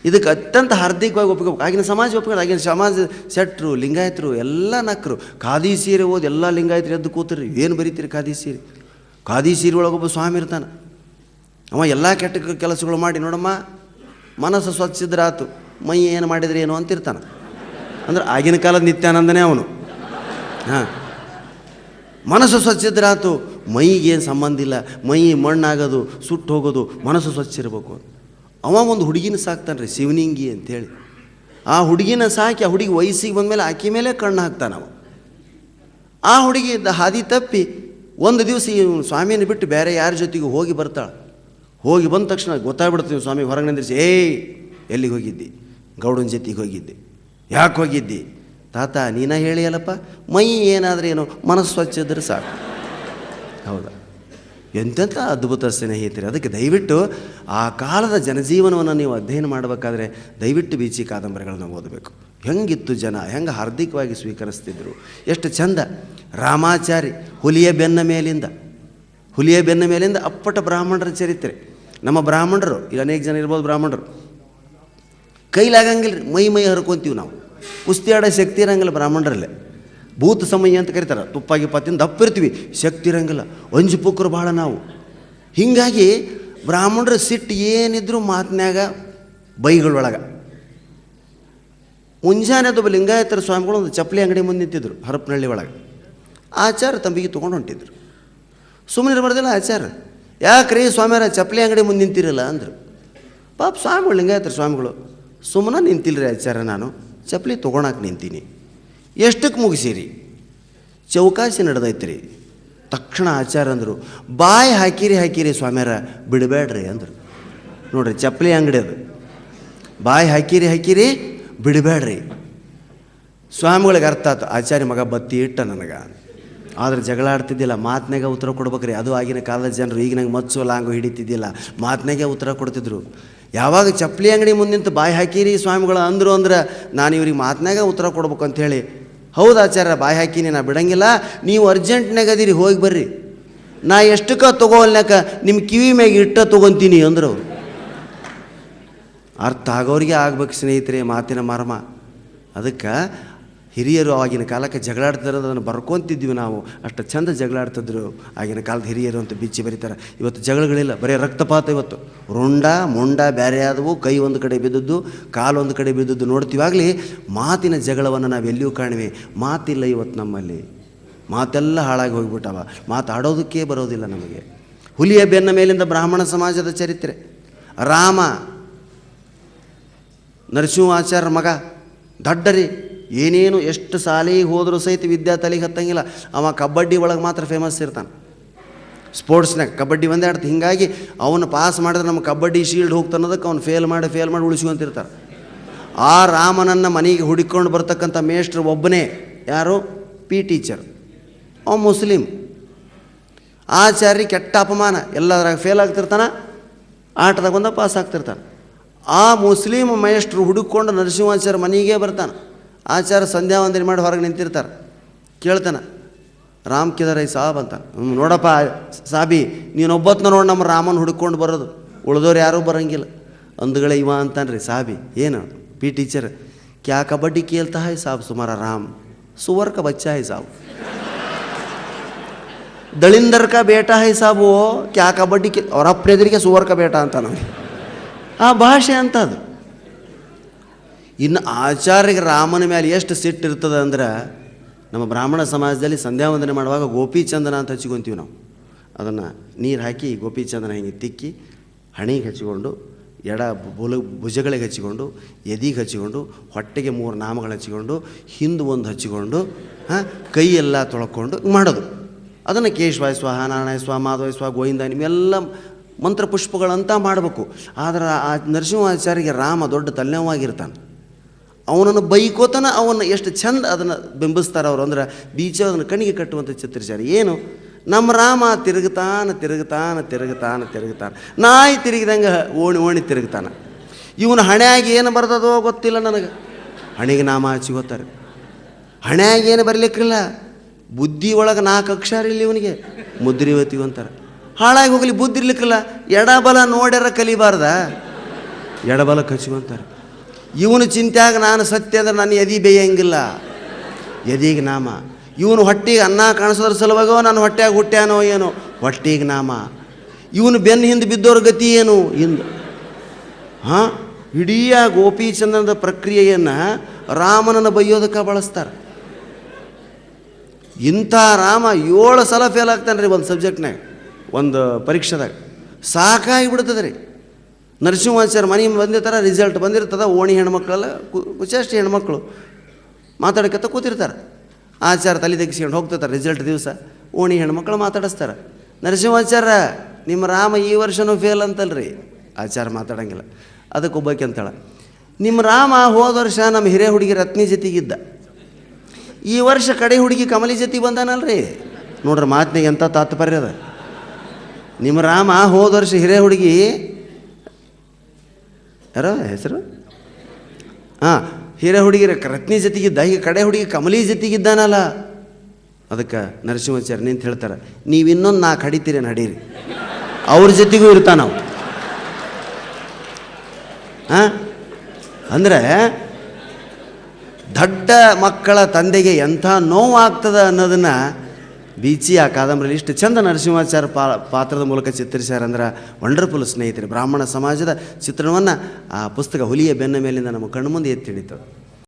ಇದಕ್ಕೆ ಅತ್ಯಂತ ಹಾರ್ದಿಕವಾಗಿ ಒಪ್ಕೋಬೇಕು. ಆಗಿನ ಸಮಾಜ ಒಪ್ಕೊಂಡು, ಆಗಿನ ಸಮಾಜ ಶೆಟ್ರು ಲಿಂಗಾಯತರು ಎಲ್ಲ ನಕ್ಕರು. ಖಾದಿ ಸೀರೆ ಓದಿ ಎಲ್ಲ ಲಿಂಗಾಯತರು ಎದ್ದು ಕೂತ್ರಿ, ಏನು ಬರೀತೀರಿ ಖಾದಿ ಸೀರೆ. ಖಾದಿ ಸೀರೆ ಒಳಗೊಬ್ಬ ಸ್ವಾಮಿ ಇರ್ತಾನೆ, ಅವ ಎಲ್ಲ ಕೆಟ್ಟ ಕೆಲಸಗಳು ಮಾಡಿ ನೋಡಮ್ಮ ಮನಸ್ಸು ಸ್ವಚ್ಛಿದ್ರಾತು, ಮೈ ಏನು ಮಾಡಿದ್ರೆ ಏನು ಅಂತಿರ್ತಾನೆ. ಅಂದ್ರೆ ಆಗಿನ ಕಾಲದ ನಿತ್ಯಾನಂದನೇ ಅವನು. ಮನಸ್ಸು ಸ್ವಚ್ಛಿದ್ರಾತು, ಮೈಗೇನು ಸಂಬಂಧ ಇಲ್ಲ, ಮೈ ಮಣ್ಣಾಗೋದು ಸುಟ್ಟು ಹೋಗೋದು, ಮನಸ್ಸು ಸ್ವಚ್ಛ ಇರಬೇಕು. ಅವ ಒಂದು ಹುಡುಗಿನ ಸಾಕ್ತಾನೆ ರೀ, ಶಿವನಿಂಗಿ ಅಂಥೇಳಿ. ಆ ಹುಡುಗಿನ ಸಾಕಿ ಆ ಹುಡುಗಿ ವಯಸ್ಸಿಗೆ ಬಂದಮೇಲೆ ಆಕೆ ಮೇಲೆ ಕಣ್ಣು ಹಾಕ್ತಾನೆ ಅವ. ಆ ಹುಡುಗಿ ಹಾದಿ ತಪ್ಪಿ ಒಂದು ದಿವಸ ಈ ಸ್ವಾಮಿಯನ್ನು ಬಿಟ್ಟು ಬೇರೆ ಯಾರ ಜೊತೆಗೂ ಹೋಗಿ ಬರ್ತಾಳೆ. ಹೋಗಿ ಬಂದ ತಕ್ಷಣ ಗೊತ್ತಾಗ್ಬಿಡ್ತೀವಿ ಸ್ವಾಮಿ ಹೊರಗೆ ನಿಂದಿರಿಸಿ, ಎಲ್ಲಿಗೆ ಹೋಗಿದ್ದಿ? ಗೌಡನ ಜೊತೆಗೆ ಹೋಗಿದ್ದೆ. ಯಾಕೆ ಹೋಗಿದ್ದಿ? ತಾತ ನೀನ ಹೇಳಿಯಲ್ಲಪ್ಪ, ಮೈ ಏನಾದರೂ ಏನೋ ಮನಸ್ಸು ಸ್ವಚ್ಛ ಇದ್ರೆ ಸಾಕು. ಹೌದಾ? ಎಂತೆಂಥ ಅದ್ಭುತ ಸ್ನೇಹಿತರೆ. ಅದಕ್ಕೆ ದಯವಿಟ್ಟು ಆ ಕಾಲದ ಜನಜೀವನವನ್ನು ನೀವು ಅಧ್ಯಯನ ಮಾಡಬೇಕಾದ್ರೆ ದಯವಿಟ್ಟು ಬೀಚಿ ಕಾದಂಬರಿಗಳನ್ನು ಓದಬೇಕು. ಹೆಂಗಿತ್ತು ಜನ, ಹೆಂಗೆ ಹಾರ್ದಿಕವಾಗಿ ಸ್ವೀಕರಿಸ್ತಿದ್ರು, ಎಷ್ಟು ಚಂದ. ರಾಮಾಚಾರಿ ಹುಲಿಯ ಬೆನ್ನ ಮೇಲಿಂದ ಅಪ್ಪಟ ಬ್ರಾಹ್ಮಣರ ಚರಿತ್ರೆ. ನಮ್ಮ ಬ್ರಾಹ್ಮಣರು ಇಲ್ಲಿ ಅನೇಕ ಜನ ಇರ್ಬೋದು, ಬ್ರಾಹ್ಮಣರು ಕೈಲಾಗಂಗಿಲ್ಲ, ಮೈ ಹರ್ಕೊತೀವಿ ನಾವು. ಕುಸ್ತಿ ಆಡೋ ಶಕ್ತಿ ಇರಂಗಿಲ್ಲ ಬ್ರಾಹ್ಮಣರಲ್ಲೇ. ಭೂತ ಸಮಯ ಅಂತ ಕರೀತಾರೆ. ತುಪ್ಪ ಗಿಪ್ಪ ತಿಂದು ದಪ್ಪಿರ್ತೀವಿ, ಶಕ್ತಿ ಇರಂಗಿಲ್ಲ, ಅಂಜು ಪುಕ್ಕರು ಭಾಳ ನಾವು. ಹೀಗಾಗಿ ಬ್ರಾಹ್ಮಣರ ಸಿಟ್ಟು ಏನಿದ್ರು ಮಾತಿನಾಗ ಬೈಗಳೊಳಗೆ. ಮುಂಜಾನೆ ಒಬ್ಬ ಲಿಂಗಾಯತರ ಸ್ವಾಮಿಗಳು ಒಂದು ಚಪ್ಪಲಿ ಅಂಗಡಿ ಮುಂದೆ ನಿಂತಿದ್ರು ಹರಪನಹಳ್ಳಿ ಒಳಗೆ. ಆಚಾರ ತಂಬಿಗೆ ತೊಗೊಂಡು ಹೊಂಟಿದ್ರು. ಸುಮ್ಮನೆ ಇರಬಾರ್ದಿಲ್ಲ ಆಚಾರ, ಯಾಕ್ರಿ ಸ್ವಾಮಿಯಾರ ಚಪ್ಪಲಿ ಅಂಗಡಿ ಮುಂದೆ ನಿಂತಿರಲ್ಲ ಅಂದರು. ಪಾಪ ಸ್ವಾಮಿಗಳು ಲಿಂಗಾಯತರ ಸ್ವಾಮಿಗಳು, ಸುಮ್ಮನೆ ನಿಂತಿಲ್ರಿ ಆಚಾರ, ನಾನು ಚಪ್ಪಲಿ ತೊಗೊಳಕ್ಕೆ ನಿಂತೀನಿ. ಎಷ್ಟಕ್ಕೆ ಮುಗಿಸಿರಿ? ಚೌಕಾಸಿ ನಡೆದೈತ್ರಿ. ತಕ್ಷಣ ಆಚಾರ ಅಂದರು, ಬಾಯಿ ಹಾಕಿರಿ ಸ್ವಾಮಿಯಾರ, ಬಿಡಬೇಡ್ರಿ ಅಂದರು. ನೋಡ್ರಿ ಚಪ್ಪಲಿ ಅಂಗಡಿ ಅದು, ಬಾಯಿ ಹಾಕಿರಿ ಬಿಡಬೇಡ್ರಿ. ಸ್ವಾಮಿಗಳಿಗೆ ಅರ್ಥ ಆಯ್ತು, ಆಚಾರ್ಯ ಮಗ ಬತ್ತಿ ಇಟ್ಟ ನನಗೆ. ಆದರೆ ಜಗಳ ಆಡ್ತಿದ್ದಿಲ್ಲ, ಮಾತಿನಾಗ ಉತ್ತರ ಕೊಡ್ಬೇಕ್ರಿ. ಅದು ಆಗಿನ ಕಾಲದ ಜನರು. ಈಗ ನಂಗೆ ಮಚ್ಚು ಲಾಂಗು ಹಿಡಿತಿದ್ದಿಲ್ಲ, ಮಾತಿನಾಗೆ ಉತ್ತರ ಕೊಡ್ತಿದ್ರು. ಯಾವಾಗ ಚಪ್ಪಲಿ ಅಂಗಡಿ ಮುಂದಿಂತ ಬಾಯಿ ಹಾಕಿರಿ ಸ್ವಾಮಿಗಳು ಅಂದರು ಅಂದ್ರೆ ನಾನು ಇವ್ರಿಗೆ ಮಾತಿನಾಗ ಉತ್ತರ ಕೊಡ್ಬೇಕು ಅಂಥೇಳಿ, ಹೌದು ಆಚಾರ್ಯ ಬಾಯಿ ಹಾಕಿನಿ, ನಾ ಬಿಡಂಗಿಲ್ಲ, ನೀವು ಅರ್ಜೆಂಟ್ನಾಗ ಅದೀರಿ, ಹೋಗಿ ಬರ್ರಿ, ನಾ ಎಷ್ಟಕ್ಕೆ ತೊಗೋಲ್ನಾಕ ನಿಮ್ಮ ಕಿವಿ ಮ್ಯಾಗ ಇಟ್ಟ ತೊಗೊತೀನಿ ಅಂದರು. ಅರ್ಥ ಆಗೋರಿಗೆ ಆಗ್ಬೇಕು ಸ್ನೇಹಿತರೆ ಮಾತಿನ ಮರ್ಮ. ಅದಕ್ಕೆ ಹಿರಿಯರು ಆಗಿನ ಕಾಲಕ್ಕೆ ಜಗಳಾಡ್ತಿರೋದು ಅದನ್ನು ಬರ್ಕೊತಿದ್ವಿ ನಾವು. ಅಷ್ಟು ಚಂದ ಜಗಳಾಡ್ತಿದ್ರು ಆಗಿನ ಕಾಲದ ಹಿರಿಯರು ಅಂತ ಬಿಚ್ಚಿ ಬರೀತಾರೆ. ಇವತ್ತು ಜಗಳಗಳಿಲ್ಲ, ಬರೀ ರಕ್ತಪಾತ. ಇವತ್ತು ರುಂಡ ಮುಂಡ ಬೇರೆ ಆದವು, ಕೈ ಒಂದು ಕಡೆ ಬಿದ್ದದ್ದು, ಕಾಲು ಒಂದು ಕಡೆ ಬಿದ್ದದ್ದು ನೋಡ್ತೀವಾಗಲಿ. ಮಾತಿನ ಜಗಳವನ್ನು ನಾವು ಎಲ್ಲಿಯೂ ಕಾಣುವೆ. ಮಾತಿಲ್ಲ ಇವತ್ತು ನಮ್ಮಲ್ಲಿ. ಮಾತೆಲ್ಲ ಹಾಳಾಗಿ ಹೋಗಿಬಿಟ್ಟವ. ಮಾತಾಡೋದಕ್ಕೆ ಬರೋದಿಲ್ಲ ನಮಗೆ. ಹುಲಿಯ ಬೆನ್ನ ಮೇಲಿಂದ ಬ್ರಾಹ್ಮಣ ಸಮಾಜದ ಚರಿತ್ರೆ. ರಾಮ ನರಸಿಂಹಾಚಾರ್ಯ ಮಗ ದಡ್ಡರಿ, ಏನೇನು ಎಷ್ಟು ಸಾಲಿಗೆ ಹೋದರೂ ಸಹಿತ ವಿದ್ಯಾ ತಲೆಗೆ ಹತ್ತಂಗಿಲ್ಲ. ಅವ ಕಬಡ್ಡಿ ಒಳಗೆ ಮಾತ್ರ ಫೇಮಸ್ ಇರ್ತಾನೆ, ಸ್ಪೋರ್ಟ್ಸ್ನಾಗ ಕಬಡ್ಡಿ ಒಂದೇ ಆಡ್ತು. ಹೀಗಾಗಿ ಅವನು ಪಾಸ್ ಮಾಡಿದ್ರೆ ನಮ್ಮ ಕಬಡ್ಡಿ ಶೀಲ್ಡ್ ಹೋಗ್ತಾನೋದಕ್ಕೆ ಅವ್ನು ಫೇಲ್ ಮಾಡಿ ಉಳಿಸ್ಕೊಂತಿರ್ತಾರೆ. ಆ ರಾಮನನ್ನು ಮನೆಗೆ ಹುಡುಕೊಂಡು ಬರ್ತಕ್ಕಂಥ ಮೇಷ್ಟ್ರು ಒಬ್ಬನೇ, ಯಾರು? P teacher. ಅವ ಮುಸ್ಲಿಂ. ಆಚಾರ್ಯ ಕೆಟ್ಟ ಅಪಮಾನ, ಎಲ್ಲದ್ರಾಗ ಫೇಲ್ ಆಗ್ತಿರ್ತಾನೆ, ಆಟದಾಗ ಬಂದ ಪಾಸ್ ಆಗ್ತಿರ್ತಾನೆ. ಆ ಮುಸ್ಲಿಂ ಮೇಷ್ಟ್ರು ಹುಡುಕೊಂಡು ನರಸಿಂಹಾಚಾರ್ಯ ಮನೆಗೆ ಬರ್ತಾನೆ. ಆಚಾರ್ಯ ಸಂಧ್ಯಾ ವಂದನೆ ಮಾಡಿ ಹೊರಗೆ ನಿಂತಿರ್ತಾರೆ. ಕೇಳ್ತಾನೆ, ರಾಮ್ ಕಿದರ್ ಐ ಸಾಬ್ ಅಂತ. ನೋಡಪ್ಪ ಸಾಬಿ, ನೀನೊಬ್ಬತ್ತನ್ನ ನೋಡಿ ನಮ್ಮ ರಾಮನ ಹುಡ್ಕೊಂಡು ಬರೋದು, ಉಳಿದವ್ರು ಯಾರೂ ಬರೋಂಗಿಲ್ಲ. ಅಂದುಗಳೇ ಇವ ಅಂತಾನೆ ರೀ ಸಾಬಿ. ಏನು? ಪಿ ಟೀಚರ್, ಕ್ಯಾ ಕಬಡ್ಡಿ ಕೇಳ್ತಾ ಹೈ ಸಾಬ್ ಸುಮಾರ ರಾಮ್, ಸುವರ್ का बच्चा है साहब, दलिंदर का बेटा है साहब, वो क्या कबड्डी के और अपने ಎದುರಿಗೆ ಸುವರ್ का बेटा ಅಂತ ನಾವು. ಆ ಭಾಷೆ ಅಂತದು. ಇನ್ನು ಆಚಾರ್ಯಗೆ ರಾಮನ ಮೇಲೆ ಎಷ್ಟು ಸಿಟ್ಟಿರ್ತದೆ ಅಂದ್ರೆ, ನಮ್ಮ ಬ್ರಾಹ್ಮಣ ಸಮಾಜದಲ್ಲಿ ಸಂಧ್ಯಾ ವಂದನೆ ಮಾಡುವಾಗ ಗೋಪಿಚಂದನ ಅಂತ ಹಚ್ಕೊತೀವಿ ನಾವು. ಅದನ್ನು ನೀರು ಹಾಕಿ ಗೋಪಿಚಂದನ ಹಿಂಗೆ ತಿಕ್ಕಿ ಹಣೆಗೆ ಹಚ್ಚಿಕೊಂಡು, ಎಡ ಭುಜಗಳಿಗೆ ಹಚ್ಚಿಕೊಂಡು, ಎದಿಗೆ ಹಚ್ಚಿಕೊಂಡು, ಹೊಟ್ಟೆಗೆ 3 ನಾಮಗಳು ಹಚ್ಚಿಕೊಂಡು, ಹಿಂದೆ ಒಂದು ಹಚ್ಚಿಕೊಂಡು, ಕೈಯೆಲ್ಲ ತೊಳ್ಕೊಂಡು ಮಾಡೋದು. ಅದನ್ನು ಕೇಶವಾಯ ಸ್ವಾಹ, ನಾರಾಯಣ ಸ್ವಾಹ, ಮಾಧವಾಯ ಸ್ವಾಹ, ಗೋವಿಂದ ನಿಮ್ಮೆಲ್ಲ ಮಂತ್ರಪುಷ್ಪಗಳಂತ ಮಾಡಬೇಕು. ಆದರೆ ಆ ನರಸಿಂಹಾಚಾರ್ಯಗೆ ರಾಮ ದೊಡ್ಡ ತಲೆನೋವಾಗಿರ್ತಾನೆ. ಅವನನ್ನು ಬೈಕೋತನ ಅವನ್ನ ಎಷ್ಟು ಚಂದ ಅದನ್ನು ಬಿಂಬಿಸ್ತಾರೆ ಅವರು. ಅಂದ್ರೆ ಬೀಚ ಅದನ್ನು ಕಣ್ಣಿಗೆ ಕಟ್ಟುವಂಥ ಚಿತ್ರಚಾರಿ. ಏನು? ನಮ್ಮ ರಾಮ ತಿರುಗುತ್ತಾನೆ, ನಾಯಿ ತಿರುಗಿದಂಗೆ ಓಣಿ ತಿರುಗುತ್ತಾನೆ. ಇವನು ಹಣೆಯಾಗಿ ಏನು ಬರ್ತದೋ ಗೊತ್ತಿಲ್ಲ ನನಗೆ. ಹಣೆಗೆ ನಾಮ ಹಚ್ಚಿಗೋತಾರೆ. ಹಣೆಯಾಗಿ ಏನು ಬರಲಿಕ್ಕಿಲ್ಲ, ಬುದ್ಧಿ ಒಳಗೆ 4 ಅಕ್ಷರ ಇಲ್ಲ ಇವನಿಗೆ, ಮುದ್ರಿವತಿ ಅಂತಾರೆ. ಹಾಳಾಗಿ ಹೋಗಲಿ, ಬುದ್ಧಿ ಇರ್ಲಿಕ್ಕಿಲ್ಲ. ಎಡಬಲ ನೋಡ್ಯಾರ ಕಲಿಬಾರ್ದ, ಎಡಬಲ ಹಚ್ಚಿಕೊಂತಾರೆ. ಇವನು ಚಿಂತ್ಯಾಗ ನಾನು ಸತ್ಯ ಅಂದ್ರೆ ನನ್ನ ಎದಿ ಬೇಯಂಗಿಲ್ಲ, ಎದಿಗೆ ನಾಮ. ಇವನು ಹೊಟ್ಟೆಗೆ ಅನ್ನ ಕಾಣಿಸೋದ್ರ ಸಲುವಾಗೋ ನಾನು ಹೊಟ್ಟೆಯಾಗ ಹುಟ್ಟ್ಯಾನೋ ಏನೋ, ಹೊಟ್ಟೆಗೆ ನಾಮ. ಇವನು ಬೆನ್ನು ಹಿಂದೆ ಬಿದ್ದೋರ ಗತಿ ಏನು ಹಿಂದೆ. ಇಡೀ ಗೋಪಿಚಂದನದ ಪ್ರಕ್ರಿಯೆಯನ್ನು ರಾಮನನ್ನು ಬೈಯೋದಕ್ಕೆ ಬಳಸ್ತಾರೆ. ಇಂಥ ರಾಮ 7 ಸಲ ಫೇಲ್ ಆಗ್ತಾನೆ ರೀ ಒಂದು ಸಬ್ಜೆಕ್ಟ್ನಾಗ, ಒಂದು ಪರೀಕ್ಷೆದಾಗ. ಸಾಕಾಗಿ ಬಿಡ್ತದೆ ರೀ. ನರಸಿಂಹಾಚಾರ್ಯ ಮನೆ ಬಂದಿರ್ತಾರೆ, ರಿಸಲ್ಟ್ ಬಂದಿರ್ತದೆ. ಓಣಿ ಹೆಣ್ಮಕ್ಳೆಲ್ಲ ಕುಚೇಷ್ಟಿ ಹೆಣ್ಮಕ್ಳು ಮಾತಾಡಕತ್ತ ಕೂತಿರ್ತಾರೆ. ಆಚಾರ್ಯ ತಲೆ ತೆಗಿಸ್ಕೊಂಡು ಹೋಗ್ತಿರ್ತಾರೆ ರಿಸಲ್ಟ್ ದಿವಸ. ಓಣಿ ಹೆಣ್ಮಕ್ಳು ಮಾತಾಡಿಸ್ತಾರೆ, ನರಸಿಂಹಾಚಾರ್ಯ ನಿಮ್ಮ ರಾಮ ಈ ವರ್ಷವೂ ಫೇಲ್ ಅಂತಲ್ರಿ. ಆಚಾರ್ಯ ಮಾತಾಡೋಂಗಿಲ್ಲ. ಅದಕ್ಕೆ ಒಬ್ಬಾಕಿ ಅಂತಾಳೆ, ನಿಮ್ಮ ರಾಮ ಹೋದ ವರ್ಷ ನಮ್ಮ ಹಿರೇ ಹುಡುಗಿ ರತ್ನಿ ಜೊತೆಗಿದ್ದ, ಈ ವರ್ಷ ಕಡೆ ಹುಡುಗಿ ಕಮಲಿ ಜೊತೆ ಬಂದಾನಲ್ರಿ. ನೋಡ್ರಿ ಮಾತಿನಾಗ ಎಂಥ ತಾತ್ಪರ್ಯ ಅದ. ನಿಮ್ಮ ರಾಮ ಹೋದ ವರ್ಷ ಹಿರೇ ಹುಡುಗಿ ಯಾರೋ ಹೆಸರು ಹಿರೇ ಹುಡುಗಿ ರತ್ನಿ ಜೊತೆಗಿದ್ದ, ಈಗ ಕಡೆ ಹುಡುಗಿ ಕಮಲಿ ಜೊತೆಗಿದ್ದಾನಲ್ಲ. ಅದಕ್ಕೆ ನರಸಿಂಹಾಚಾರ್ಯ ನಿಂತು ಹೇಳ್ತಾರೆ, ನೀವು ಇನ್ನೊಂದು 4 ಹಡಿತೀರಿ ನಡೀರಿ, ಅವ್ರ ಜೊತೆಗೂ ಇರ್ತಾನ ನಾವು. ಅಂದರೆ ದೊಡ್ಡ ಮಕ್ಕಳ ತಂದೆಗೆ ಎಂಥ ನೋವಾಗ್ತದೆ ಅನ್ನೋದನ್ನು ಬೀಚಿ ಆ ಕಾದಂಬರಿಯಲ್ಲಿ ಇಷ್ಟು ಚಂದ ನರಸಿಂಹಾಚಾರ್ಯ ಪಾತ್ರದ ಮೂಲಕ ಚಿತ್ರಿಸ್ಯಾರ. ಅಂದ್ರೆ ವಂಡರ್ಫುಲ್ ಸ್ನೇಹಿತರೆ. ಬ್ರಾಹ್ಮಣ ಸಮಾಜದ ಚಿತ್ರಣವನ್ನು ಆ ಪುಸ್ತಕ ಹುಲಿಯ ಬೆನ್ನ ಮೇಲಿಂದ ನಮ್ಮ ಕಣ್ಣು ಮುಂದೆ ಎತ್ತಿ ಹಿಡಿತು.